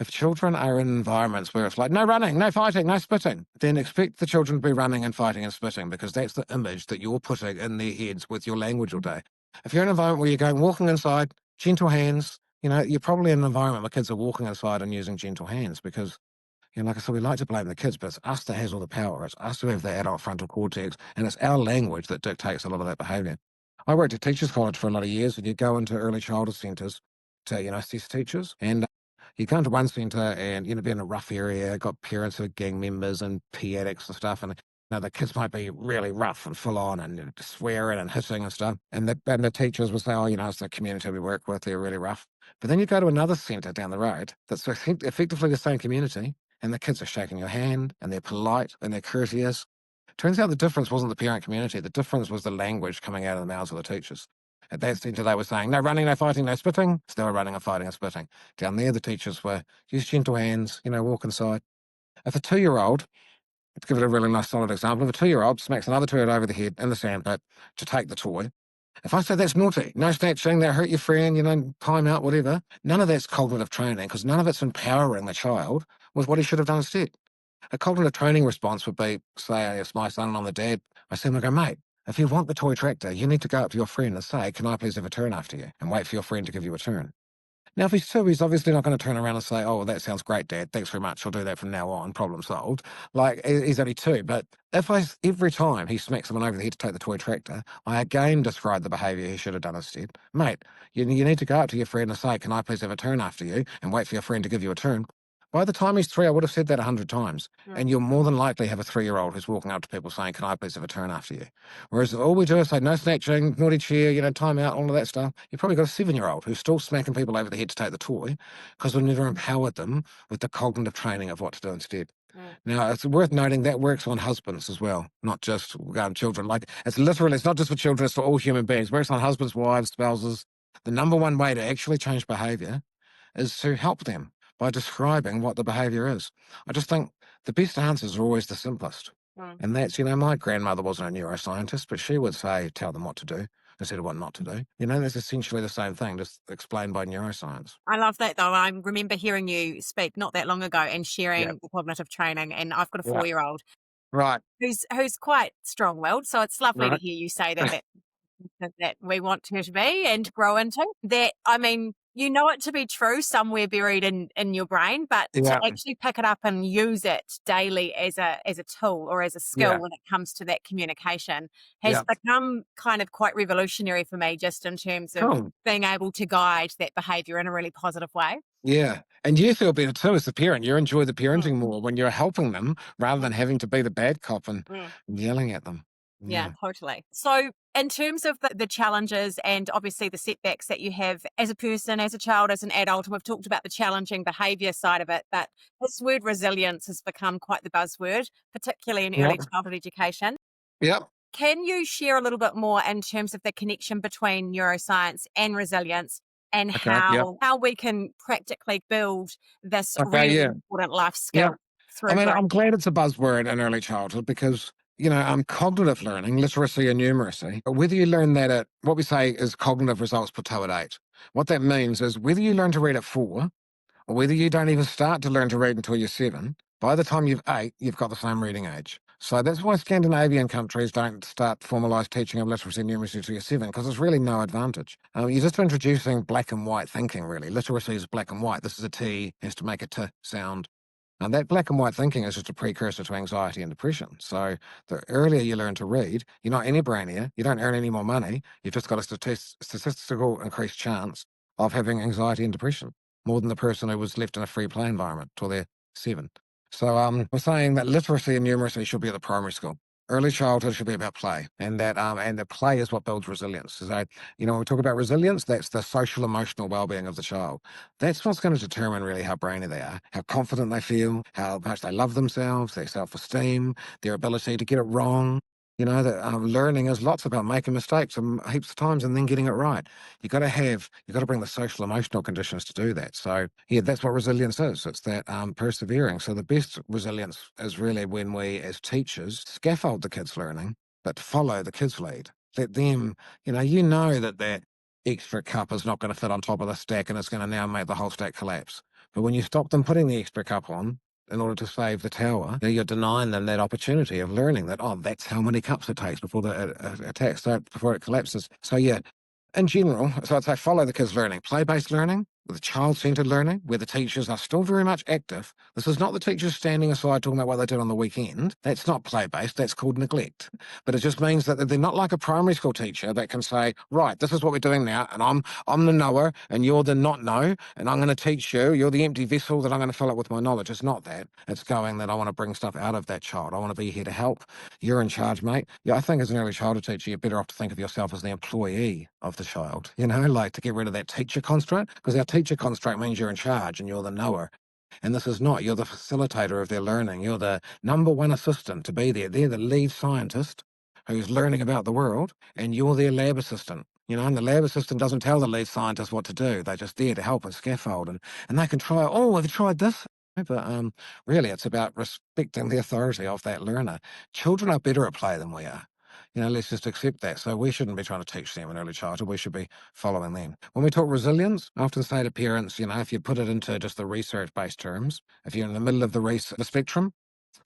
If children are in environments where it's like, no running, no fighting, no spitting, then expect the children to be running and fighting and spitting because that's the image that you're putting in their heads with your language all day. If you're in an environment where you're going walking inside, gentle hands, you're probably in an environment where kids are walking inside and using gentle hands because, like I said, we like to blame the kids, but it's us that has all the power. It's us who have the adult frontal cortex, and it's our language that dictates a lot of that behaviour. I worked at Teachers College for a lot of years, and you go into early childhood centres to, assess teachers, and you go into one centre and, be in a rough area, got parents who are gang members and PE addicts and stuff, and the kids might be really rough and full on and swearing and hitting and stuff. And the teachers will say, oh, it's the community we work with, they're really rough. But then you go to another centre down the road that's effectively the same community, and the kids are shaking your hand and they're polite and they're courteous. Turns out the difference wasn't the parent community. The difference was the language coming out of the mouths of the teachers. At that centre, they were saying, no running, no fighting, no spitting. So they were running and fighting and spitting. Down there, the teachers were, use gentle hands, walk inside. If a 2-year-old, let's give it a really nice solid example, if a 2-year-old smacks another 2-year-old over the head in the sandpit to take the toy, if I say that's naughty, no snatching, that hurt your friend, time out, whatever, none of that's cognitive training because none of it's empowering the child with what he should have done instead. A cognitive training response would be, say, it's my son and I'm the dad, I see him and go, mate, if you want the toy tractor, you need to go up to your friend and say, can I please have a turn after you? And wait for your friend to give you a turn. Now, if he's 2, he's obviously not going to turn around and say, oh, well, that sounds great, Dad. Thanks very much. I'll do that from now on. Problem solved. Like, he's only 2. But if every time he smacks someone over the head to take the toy tractor, I again describe the behaviour he should have done instead. Mate, you need to go up to your friend and say, can I please have a turn after you? And wait for your friend to give you a turn. By the time he's 3, I would have said that 100 times. And you'll more than likely have a 3-year-old who's walking up to people saying, can I please have a turn after you? Whereas if all we do is say, no snatching, naughty chair, time out, all of that stuff, you've probably got a 7-year-old who's still smacking people over the head to take the toy because we've never empowered them with the cognitive training of what to do instead. Now, it's worth noting that works on husbands as well, not just children. Like, it's not just for children, it's for all human beings. It works on husbands, wives, spouses. The number one way to actually change behaviour is to help them by describing what the behaviour is. I just think the best answers are always the simplest. And that's, my grandmother wasn't a neuroscientist, but she would say, tell them what to do instead of what not to do. That's essentially the same thing, just explained by neuroscience. I love that though. I remember hearing you speak not that long ago and sharing Yeah. the cognitive training, and I've got a Yeah. 4-year-old Right. who's quite strong-willed. So it's lovely to Right. hear you say that we want her to be and grow into. That, I mean, you know it to be true somewhere buried in your brain, but to Yeah, actually pick it up and use it daily as a tool or as a skill yeah, when it comes to that communication has yeah. become kind of quite revolutionary for me, just in terms of Cool. being able to guide that behavior in a really positive way. Yeah. And you feel better too as the parent. You enjoy the Mm, parenting more when you're helping them rather mm, than having to be the bad cop and mm. yelling at them. Yeah, Yeah. totally. So, in terms of the challenges and obviously the setbacks that you have as a person, as a child, as an adult, and we've talked about the challenging behaviour side of it, but this word resilience has become quite the buzzword, particularly in early Yep. childhood education. Yep. Can you share a little bit more in terms of the connection between neuroscience and resilience and Okay. Yep. how we can practically build this Okay. really Yeah. important life Yeah. skill I through mean, growth? I'm glad it's a buzzword in early childhood because, cognitive learning, literacy and numeracy, whether you learn that at what we say is cognitive results plateau at 8, what that means is whether you learn to read at 4 or whether you don't even start to learn to read until you're 7, by the time you've 8, you've got the same reading age. So that's why Scandinavian countries don't start formalised teaching of literacy and numeracy until you're 7, because there's really no advantage. You're just introducing black and white thinking, really. Literacy is black and white. This is a T, has to make a T sound. And that black and white thinking is just a precursor to anxiety and depression. So the earlier you learn to read, you're not any brainier, you don't earn any more money, you've just got a statistical increased chance of having anxiety and depression, more than the person who was left in a free play environment till they're 7. So we're saying that literacy and numeracy should be at the primary school. Early childhood should be about play, and the play is what builds resilience. So, when we talk about resilience, that's the social emotional well-being of the child. That's what's going to determine really how brainy they are, how confident they feel, how much they love themselves, their self-esteem, their ability to get it wrong. That learning is lots about making mistakes and heaps of times and then getting it right. You got to bring the social emotional conditions to do that. So yeah, that's what resilience is. It's that persevering. So the best resilience is really when we as teachers scaffold the kids' learning, but follow the kids' lead. Let them, that extra cup is not going to fit on top of the stack and it's going to now make the whole stack collapse. But when you stop them putting the extra cup on in order to save the tower, you're denying them that opportunity of learning that, oh, that's how many cups it takes before the attack starts, before it collapses. So yeah, in general, so I'd say follow the kids' learning. Play-based learning, with child-centered learning, where the teachers are still very much active. This is not the teachers standing aside talking about what they did on the weekend. That's not play-based. That's called neglect. But it just means that they're not like a primary school teacher that can say, right, this is what we're doing now, and I'm the knower, and you're the not know, and I'm going to teach you. You're the empty vessel that I'm going to fill up with my knowledge. It's not that. It's going that I want to bring stuff out of that child. I want to be here to help. You're in charge, mate. Yeah, I think as an early childhood teacher, you're better off to think of yourself as the employee of the child, like to get rid of that teacher construct, because our teacher construct means you're in charge and you're the knower. And this is not. You're the facilitator of their learning. You're the number one assistant to be there. They're the lead scientist who's learning about the world, and you're their lab assistant. And the lab assistant doesn't tell the lead scientist what to do. They're just there to help and scaffold, and they can try, oh, they've tried this. But really, it's about respecting the authority of that learner. Children are better at play than we are. Let's just accept that. So we shouldn't be trying to teach them in early childhood. We should be following them. When we talk resilience, I often say to parents, if you put it into just the research-based terms, if you're in the middle of the spectrum,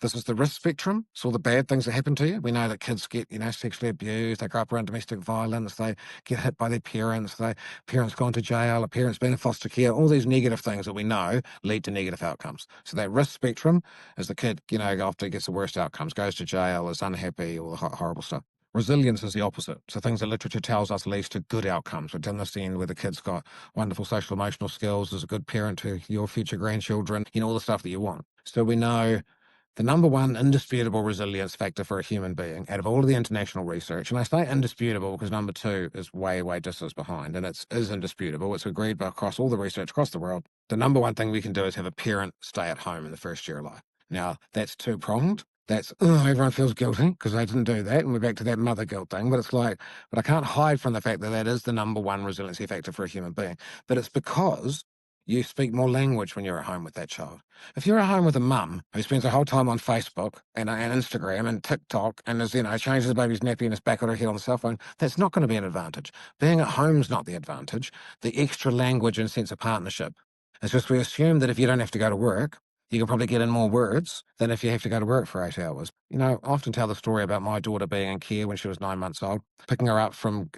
this is the risk spectrum. It's all the bad things that happen to you. We know that kids get, sexually abused. They grow up around domestic violence. They get hit by their parents. Parents gone to jail. A parents been in foster care. All these negative things that we know lead to negative outcomes. So that risk spectrum is the kid, after gets the worst outcomes, goes to jail, is unhappy, all the horrible stuff. Resilience is the opposite. So things that literature tells us leads to good outcomes, which understand where the kid's got wonderful social emotional skills, is a good parent to your future grandchildren, all the stuff that you want. So we know the number one indisputable resilience factor for a human being out of all of the international research, and I say indisputable because number two is way, way distance behind, and it is indisputable. It's agreed by across all the research across the world. The number one thing we can do is have a parent stay at home in the first year of life. Now, that's two-pronged. That's, everyone feels guilty because they didn't do that, and we're back to that mother guilt thing. But it's like, but I can't hide from the fact that that is the number one resiliency factor for a human being. But it's because you speak more language when you're at home with that child. If you're at home with a mum who spends her whole time on Facebook and Instagram and TikTok and is, changes the baby's nappy and is back on her head on the cell phone, that's not going to be an advantage. Being at home's not the advantage. The extra language and sense of partnership. It's just we assume that if you don't have to go to work, you can probably get in more words than if you have to go to work for 8 hours. You know, I often tell the story about my daughter being in care when she was 9 months old, picking her up from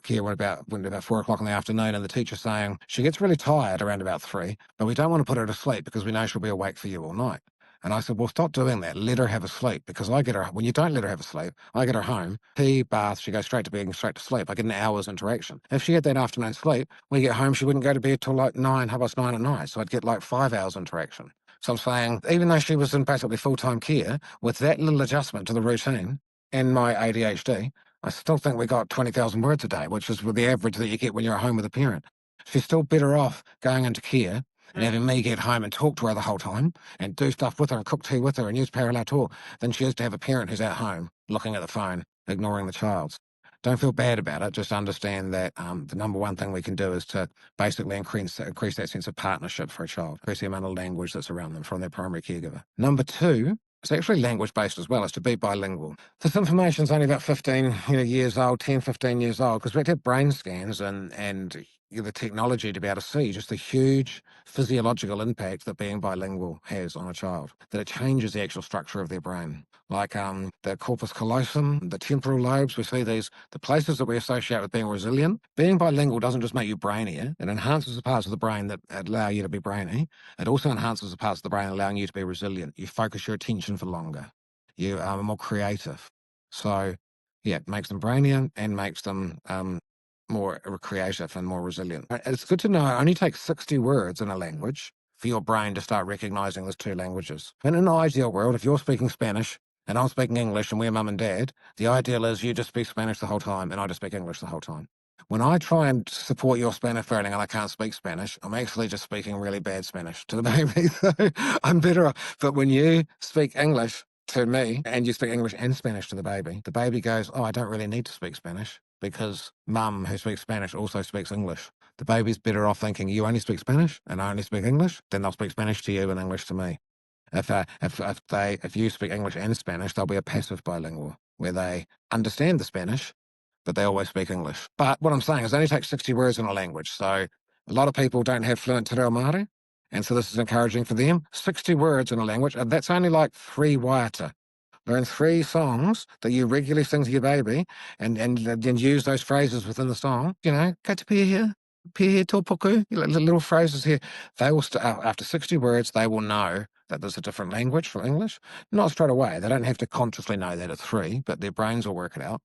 care when about 4 o'clock in the afternoon, and the teacher saying she gets really tired around about 3, but we don't want to put her to sleep because we know she'll be awake for you all night. And I said, well, stop doing that. Let her have a sleep, because I get her, when you don't let her have a sleep, I get her home, pee, bath, she goes straight to bed and straight to sleep. I get an hour's interaction. If she had that afternoon sleep, when we get home, she wouldn't go to bed till like 9:30 at night. So I'd get like 5 hours interaction. So I'm saying, even though she was in basically full-time care, with that little adjustment to the routine and my ADHD, I still think we got 20,000 words a day, which is the average that you get when you're at home with a parent. She's still better off going into care and having me get home and talk to her the whole time and do stuff with her and cook tea with her and use parallel talk than she is to have a parent who's at home looking at the phone, ignoring the child. Don't feel bad about it. Just understand that the number one thing we can do is to basically increase that sense of partnership for a child, increase the amount of language that's around them from their primary caregiver. Number two, it's actually language-based as well, is to be bilingual. This information's only about 15 years old, 10, 15 years old, because we have to have brain scans and the technology to be able to see just the huge physiological impact that being bilingual has on a child, that it changes the actual structure of their brain. Like the corpus callosum, the temporal lobes, we see the places that we associate with being resilient. Being bilingual doesn't just make you brainier, it enhances the parts of the brain that allow you to be brainy. It also enhances the parts of the brain allowing you to be resilient. You focus your attention for longer. You are more creative. So, yeah, it makes them brainier and makes them more creative and more resilient. It's good to know it only takes 60 words in a language for your brain to start recognizing there's two languages. In an ideal world, if you're speaking Spanish and I'm speaking English and we're mum and dad, the ideal is you just speak Spanish the whole time and I just speak English the whole time. When I try and support your Spanish learning and I can't speak Spanish, I'm actually just speaking really bad Spanish to the baby. So I'm better off. But when you speak English to me and you speak English and Spanish to the baby goes, oh, I don't really need to speak Spanish because mum who speaks Spanish also speaks English. The baby's better off thinking you only speak Spanish and I only speak English, then they'll speak Spanish to you and English to me. If you speak English and Spanish, they'll be a passive bilingual where they understand the Spanish, but they always speak English. But what I'm saying is it only takes 60 words in a language. So a lot of people don't have fluent te reo Māori, and so this is encouraging for them. 60 words in a language, and that's only like 3 waiata. Learn 3 songs that you regularly sing to your baby and then use those phrases within the song. You know, kata pia tōpoku, little phrases here. They will, after 60 words, they will know that there's a different language from English. Not straight away. They don't have to consciously know that at 3, but their brains will work it out.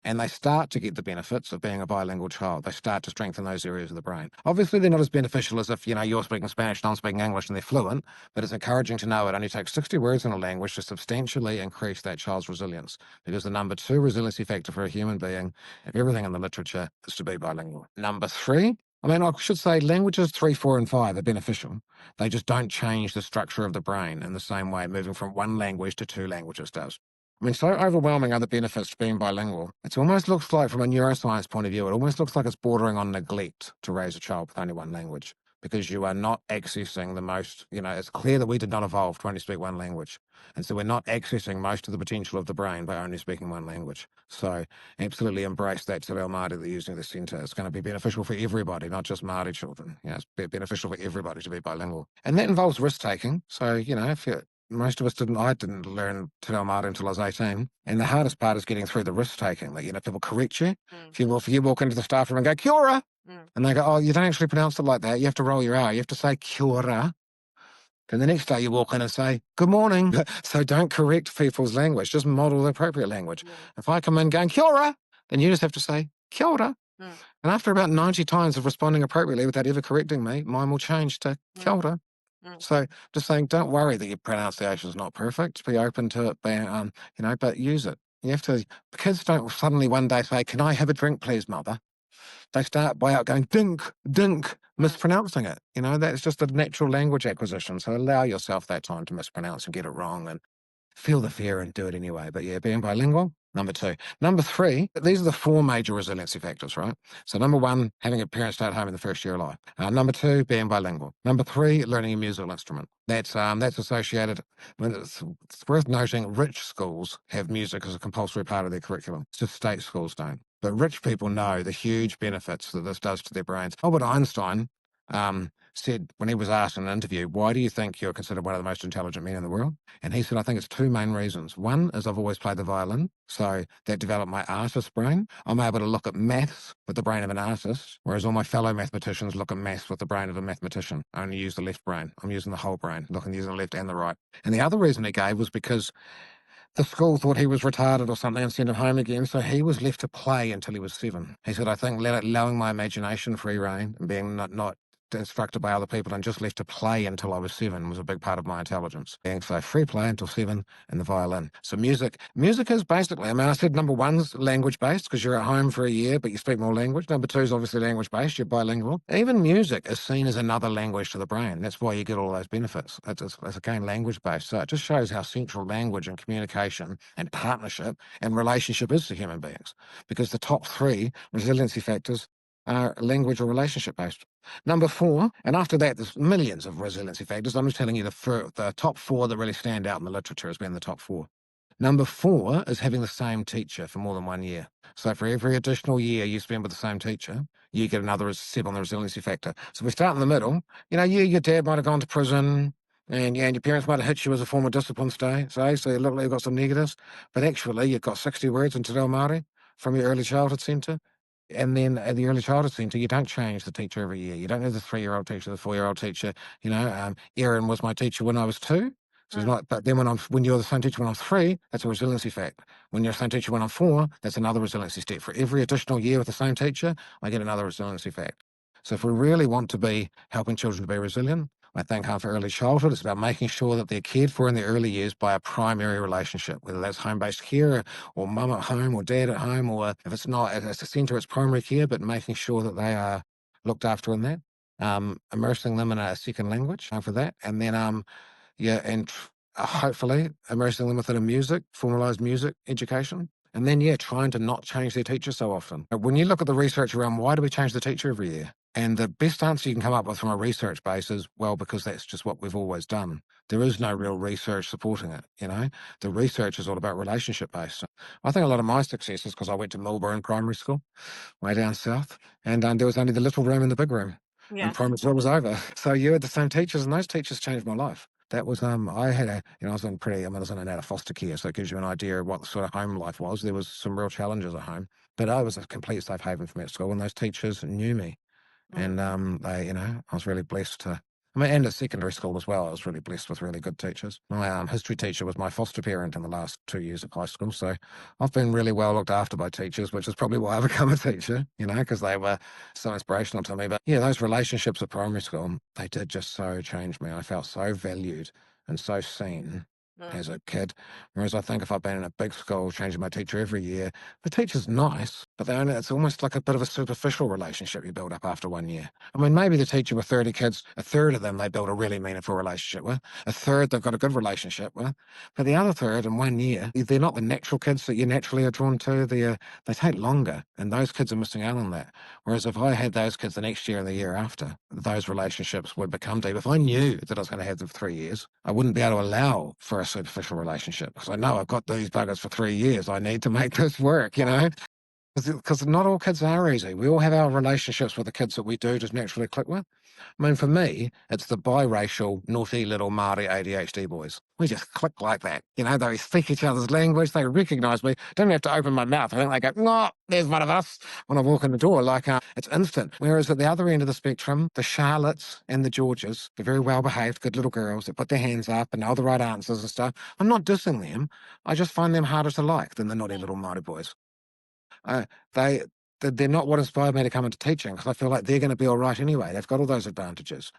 And they start to get the benefits of being a bilingual child. They start to strengthen those areas of the brain. Obviously, they're not as beneficial as if, you're speaking Spanish and I'm speaking English and they're fluent, but it's encouraging to know it only takes 60 words in a language to substantially increase that child's resilience. Because the number 2 resiliency factor for a human being, of everything in the literature, is to be bilingual. Number 3, I should say languages 3, 4, and 5 are beneficial. They just don't change the structure of the brain in the same way moving from one language to 2 languages does. So overwhelming are the benefits to being bilingual. It almost looks like, from a neuroscience point of view, it almost looks like it's bordering on neglect to raise a child with only one language, because you are not accessing the most, it's clear that we did not evolve to only speak one language. And so we're not accessing most of the potential of the brain by only speaking one language. So absolutely embrace that te reo Māori that you're using the centre. It's going to be beneficial for everybody, not just Māori children. It's beneficial for everybody to be bilingual. And that involves risk-taking. So, if you're most of us didn't. I didn't learn te reo Māori until I was 18. And the hardest part is getting through the risk-taking. That, people correct you. If you walk into the staff room and go, kia ora, and they go, oh, you don't actually pronounce it like that. You have to roll your R. You have to say kia ora. Then the next day you walk in and say, good morning. So don't correct people's language. Just model the appropriate language. If I come in going, kia ora, then you just have to say, kia ora. And after about 90 times of responding appropriately without ever correcting me, mine will change to kia ora. So just saying, don't worry that your pronunciation is not perfect. Be open to it, but use it. You have to. Kids don't suddenly one day say, can I have a drink, please, mother? They start by out going, dink, dink, mispronouncing it. That's just a natural language acquisition. So allow yourself that time to mispronounce and get it wrong and feel the fear and do it anyway. But yeah, being bilingual, number 2. Number 3, these are the 4 major resiliency factors, right? So number 1, having a parent stay at home in the first year of life. Number 2, being bilingual. Number 3, learning a musical instrument. That's associated. It's worth noting, rich schools have music as a compulsory part of their curriculum. It's just state schools don't. But rich people know the huge benefits that this does to their brains. Albert Einstein said, when he was asked in an interview, why do you think you're considered one of the most intelligent men in the world? And he said, I think it's two main reasons. One is I've always played the violin, so that developed my artist brain. I'm able to look at maths with the brain of an artist, whereas all my fellow mathematicians look at maths with the brain of a mathematician. I only use the left brain. I'm using the whole brain, looking using the left and the right. And the other reason he gave was because the school thought he was retarded or something and sent him home again, so he was left to play until he was 7. He said, I think allowing my imagination free rein and being not instructed by other people and just left to play until I was 7 was a big part of my intelligence. And so free play until 7 and the violin. So music is basically, I mean, I said number one's language-based because you're at home for a year, but you speak more language. Number two is obviously language-based, you're bilingual. Even music is seen as another language to the brain. That's why you get all those benefits. It's again, language-based. So it just shows how central language and communication and partnership and relationship is to human beings, because the top 3 resiliency factors are language or relationship-based. Number 4, and after that, there's millions of resiliency factors. I'm just telling you the top 4 that really stand out in the literature as being the top 4. Number 4 is having the same teacher for more than 1 year. So for every additional year you spend with the same teacher, you get another step on the resiliency factor. So we start in the middle. Your dad might have gone to prison, and your parents might have hit you as a form of discipline stay. So you look like you've got some negatives, but actually you've got 60 words in Te Reo Māori from your early childhood centre. And then at the early childhood centre, you don't change the teacher every year. You don't have the 3-year-old teacher, the 4-year-old teacher. Erin was my teacher when I was 2. So it's not, but then when you're the same teacher when I'm 3, that's a resiliency fact. When you're the same teacher when I'm 4, that's another resiliency step. For every additional year with the same teacher, I get another resiliency fact. So if we really want to be helping children to be resilient, I think for early childhood, it's about making sure that they're cared for in their early years by a primary relationship, whether that's home-based care or mum at home or dad at home, or if it's not at a centre, it's primary care, but making sure that they are looked after in that. Immersing them in a second language for that. And then, hopefully immersing them within a formalised music education. And then, trying to not change their teacher so often. When you look at the research around why do we change the teacher every year? And the best answer you can come up with from a research base is, well, because that's just what we've always done. There is no real research supporting it, The research is all about relationship-based. I think a lot of my success is because I went to Melbourne Primary School, way down south, and there was only the little room and the big room. Yeah. And primary school was over. So you had the same teachers, and those teachers changed my life. That was, I had I was in I was in and out of foster care, so it gives you an idea of what the sort of home life was. There was some real challenges at home, but I was a complete safe haven for me at school, and those teachers knew me. And they, I was really blessed to. And at secondary school as well, I was really blessed with really good teachers. My history teacher was my foster parent in the last 2 years of high school, so I've been really well looked after by teachers, which is probably why I become a teacher, because they were so inspirational to me. But those relationships at primary school, they did just so change me. I felt so valued and so seen as a kid. Whereas I think if I've been in a big school, changing my teacher every year, the teacher's nice, but it's almost like a bit of a superficial relationship you build up after 1 year. I mean, maybe the teacher with 30 kids, a third of them they build a really meaningful relationship with, a third they've got a good relationship with, but the other third in 1 year, they're not the natural kids that you naturally are drawn to. They take longer, and those kids are missing out on that. Whereas if I had those kids the next year and the year after, those relationships would become deep. If I knew that I was going to have them for 3 years, I wouldn't be able to allow for a superficial relationship, because I know I've got these buggers for 3 years. I need to make this work, because not all kids are easy. We all have our relationships with the kids that we do just naturally click with. I mean, for me, it's the biracial, naughty little Māori ADHD boys. We just click like that. They speak each other's language. They recognise me. Don't have to open my mouth. I think they go, "Oh, there's one of us," when I walk in the door. It's instant. Whereas at the other end of the spectrum, the Charlottes and the Georges, they're very well-behaved, good little girls that put their hands up and know the right answers and stuff. I'm not dissing them. I just find them harder to like than the naughty little Māori boys. Uh, they they're not what inspired me to come into teaching, because I feel like they're going to be all right anyway. They've got all those advantages.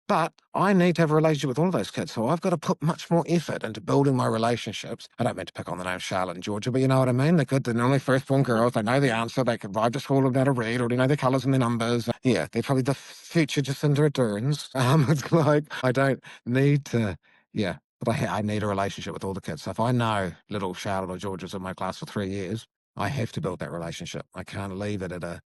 But I need to have a relationship with all of those kids, so I've got to put much more effort into building my relationships. I don't mean to pick on the name Charlotte and Georgia, but you know what I mean? They're good. They're normally firstborn girls. They know the answer. They can drive to school and know how to read, or they know their colours and their numbers. Yeah, they're probably the future Jacinda Ardern's. It's like I don't need to. Yeah, but I need a relationship with all the kids. So if I know little Charlotte or Georgia's in my class for 3 years, I have to build that relationship. I can't leave it at a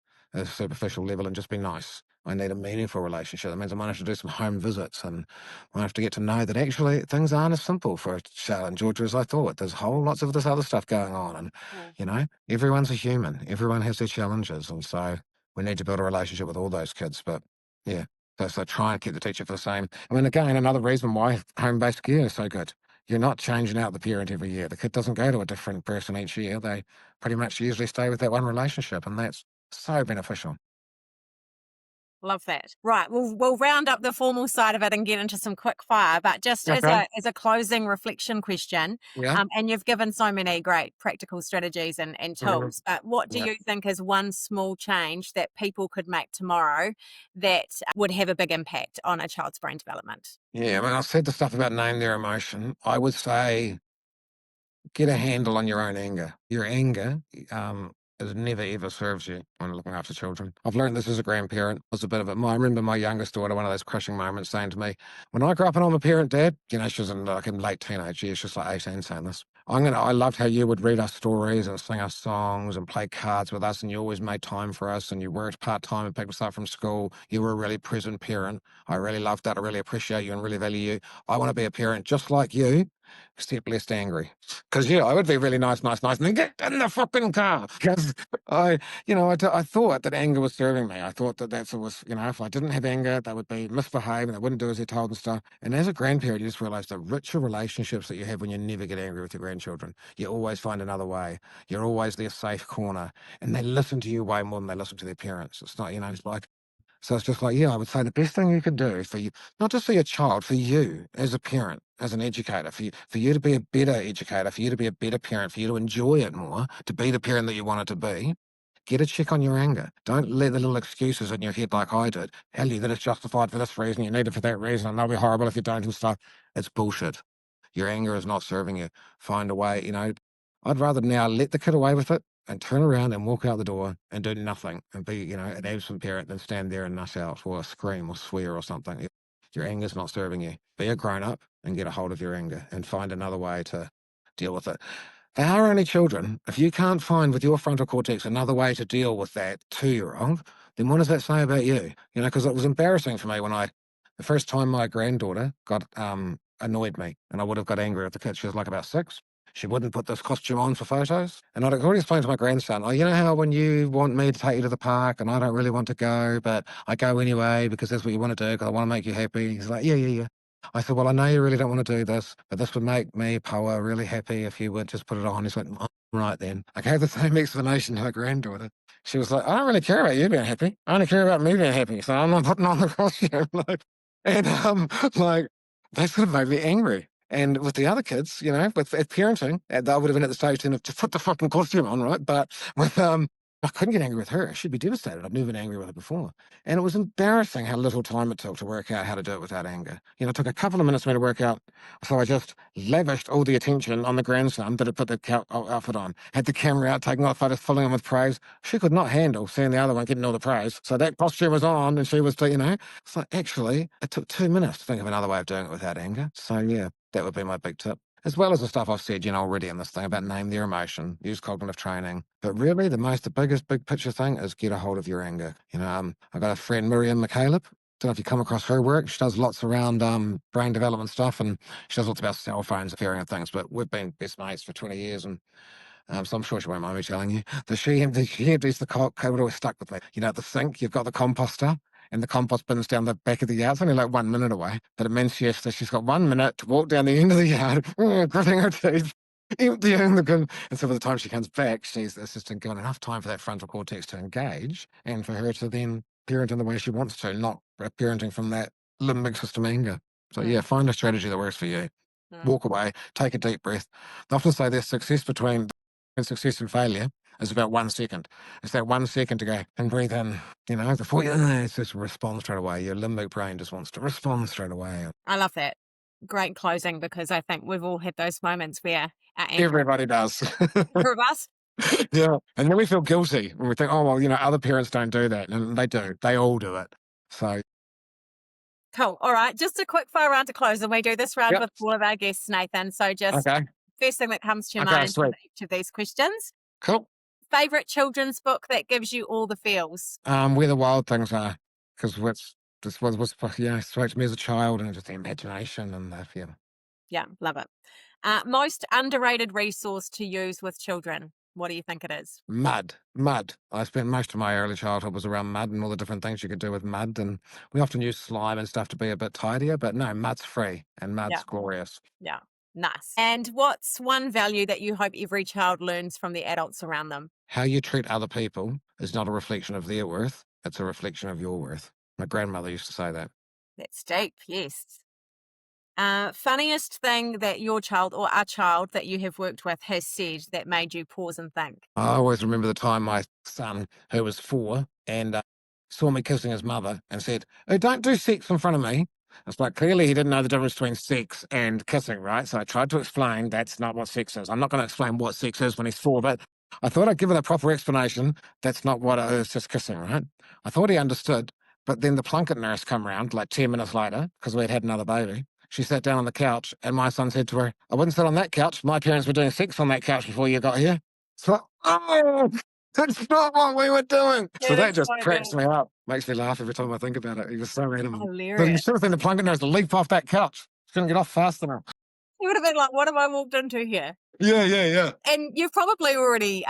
superficial level and just be nice. I need a meaningful relationship. That means I might have to do some home visits, and I have to get to know that actually things aren't as simple for Charlotte and Georgia as I thought. There's whole lots of this other stuff going on, and everyone's a human. Everyone has their challenges, and so we need to build a relationship with all those kids. But yeah, So try and keep the teacher for the same. I mean, again, another reason why home-based care is so good. You're not changing out the parent every year. The kid doesn't go to a different person each year. They pretty much usually stay with that one relationship, and that's so beneficial. Love that. Right. We'll round up the formal side of it and get into some quick fire. But just as Okay. a closing reflection question, Yeah. and you've given so many great practical strategies and Mhm. tools, but what do Yeah. you think is one small change that people could make tomorrow that would have a big impact on a child's brain development? Yeah. I mean, I said the stuff about name their emotion. I would say get a handle on your own anger. Your anger is never ever serves you when looking after children. I've learned this as a grandparent. Was a bit of it. I remember my youngest daughter, one of those crushing moments, saying to me, "When I grow up and I'm a parent, Dad," she was in late teenage years, she's like 18, saying this. I loved how you would read us stories and sing us songs and play cards with us, and you always made time for us, and you worked part time and picked us up from school. You were a really present parent. I really loved that. I really appreciate you and really value you. I want to be a parent just like you, except less angry. Because, yeah, I would be really nice, and then get in the fucking car. Because I thought that anger was serving me. I thought that that's what was, if I didn't have anger, they would be misbehaved and they wouldn't do as they're told and stuff. And as a grandparent, you just realize the richer relationships that you have when you never get angry with your grandchildren. You always find another way. You're always their safe corner. And they listen to you way more than they listen to their parents. It's not, it's like, so it's just like, yeah, I would say the best thing you can do for you, not just for your child, for you as a parent, as an educator, for you to be a better educator, for you to be a better parent, for you to enjoy it more, to be the parent that you want it to be, get a check on your anger. Don't let the little excuses in your head like I did tell you that it's justified for this reason, you need it for that reason, and they'll be horrible if you don't and stuff. It's bullshit. Your anger is not serving you. Find a way, I'd rather now let the kid away with it and turn around and walk out the door and do nothing and be, an absent parent than stand there and nush out or scream or swear or something. Your anger's not serving you. Be a grown up and get a hold of your anger and find another way to deal with it. They are only children. If you can't find with your frontal cortex another way to deal with that 2-year-old, then what does that say about you? Because it was embarrassing for me the first time my granddaughter got annoyed me, and I would have got angry at the kid. She was like about 6. She wouldn't put this costume on for photos. And I'd already explained to my grandson, oh, you know how when you want me to take you to the park and I don't really want to go, but I go anyway because that's what you want to do because I want to make you happy. He's like, yeah, yeah, yeah. I said, well, I know you really don't want to do this, but this would make me, Poa, really happy if you would just put it on. He's like, "Oh, right then." I gave the same explanation to her granddaughter. She was like, I don't really care about you being happy. I only care about me being happy. So I'm not putting on the costume. And like, that sort of made me angry. And with the other kids, with parenting, they would have been at the stage then of just put the fucking costume on, right? But with I couldn't get angry with her. She'd be devastated. I'd never been angry with her before. And it was embarrassing how little time it took to work out how to do it without anger. It took a couple of minutes for me to work out. So I just lavished all the attention on the grandson that had put the outfit on, had the camera out, taking all the photos, filling him with praise. She could not handle seeing the other one getting all the praise. So that costume was on and she was, it's like, actually, it took 2 minutes to think of another way of doing it without anger. So yeah, that would be my big tip. As well as the stuff I've said, already in this thing about name their emotion, use cognitive training. But really, the biggest big picture thing is get a hold of your anger. I've got a friend, Miriam McCaleb. Don't know if you come across her work. She does lots around brain development stuff, and she does lots about cell phones and various things. But we've been best mates for 20 years, and so I'm sure she won't mind me telling you. She empties the code always stuck with me. At the sink, you've got the composter, and the compost bin's down the back of the yard. It's only like 1 minute away, but it means she's got 1 minute to walk down the end of the yard, gritting her teeth, emptying the bin. And so by the time she comes back, it's just given enough time for that frontal cortex to engage and for her to then parent in the way she wants to, not parenting from that limbic system anger. So yeah, find a strategy that works for you. Mm. Walk away, take a deep breath. They often say there's success between success and failure is about 1 second. It's that 1 second to go and breathe in, before it's just respond straight away. Your limbic brain just wants to respond straight away. I love that. Great closing, because I think we've all had those moments where our anger Everybody does. of us. Yeah. And then we feel guilty when we think, oh, well, other parents don't do that. And they do. They all do it. So, Cool. All right. Just a quick fire round to close, and we do this round yep. with all of our guests, Nathan. So just Okay. first thing that comes to your Okay, mind with sweet. each of these questions. Cool. Favorite children's book that gives you all the feels? Where the wild things are. Because what's spoke to me as a child and just the imagination and the fear. Yeah, love it. Most underrated resource to use with children? What do you think it is? Mud. I spent most of my early childhood was around mud and all the different things you could do with mud, and we often use slime and stuff to be a bit tidier, but no, mud's free and Yeah. mud's glorious. Yeah. Nice. And what's one value that you hope every child learns from the adults around them? How you treat other people is not a reflection of their worth, it's a reflection of your worth. My grandmother used to say that. That's deep, yes. Funniest thing that your child or a child that you have worked with has said that made you pause and think? I always remember the time my son, who was 4, and saw me kissing his mother and said, "Oh, don't do sex in front of me." It's like, clearly he didn't know the difference between sex and kissing, right? So I tried to explain that's not what sex is. I'm not going to explain what sex is when he's 4, but I thought I'd give him a proper explanation. That's not what it is, just kissing, right? I thought he understood, but then the Plunkett nurse come round like 10 minutes later, because we'd had another baby. She sat down on the couch, and my son said to her, "I wouldn't sit on that couch. My parents were doing sex on that couch before you got here." So, oh, that's not what we were doing. So That that is just so cracks good. me up. Makes me laugh every time I think about it. He was so adamant. But you Hilarious. should have seen the Plunkett nurse leap off that couch. She's going to get off fast enough. You would have been like, what have I walked into here? Yeah. And you've probably already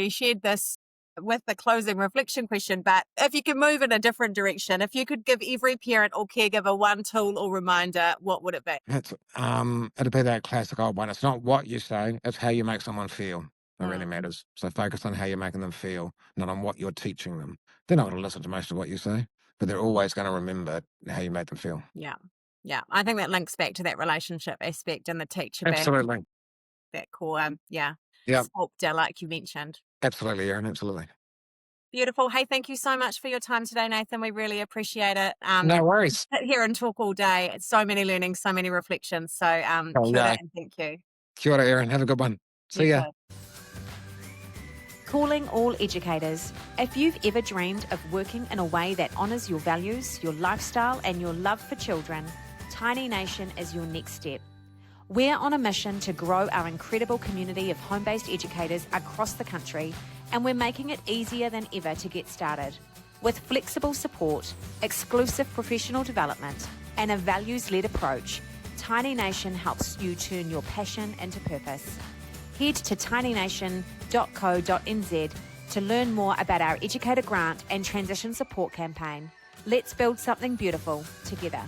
shared this with the closing reflection question, but if you could move in a different direction, if you could give every parent or caregiver one tool or reminder, what would it be? It'd be that classic old one. It's not what you say, it's how you make someone feel. That really Mm. matters. So focus on how you're making them feel, not on what you're teaching them. They're not going to listen to most of what you say, but they're always going to remember how you made them feel. Yeah. Yeah. I think that links back to that relationship aspect and the teacher back, Absolutely. that core, Yeah, sculptor, like you mentioned. absolutely, Erin. Absolutely. Beautiful. Hey, thank you so much for your time today, Nathan. We really appreciate it. No worries. Sit here and talk all day. It's so many learnings, so many reflections. So Oh, kia ora yeah. and thank you. Kia ora, Erin. Have a good one. See ya. Calling all educators. If you've ever dreamed of working in a way that honours your values, your lifestyle, and your love for children, Tiny Nation is your next step. We're on a mission to grow our incredible community of home-based educators across the country, and we're making it easier than ever to get started. With flexible support, exclusive professional development, and a values-led approach, Tiny Nation helps you turn your passion into purpose. Head to tinynation.co.nz to learn more about our educator grant and transition support campaign. Let's build something beautiful together.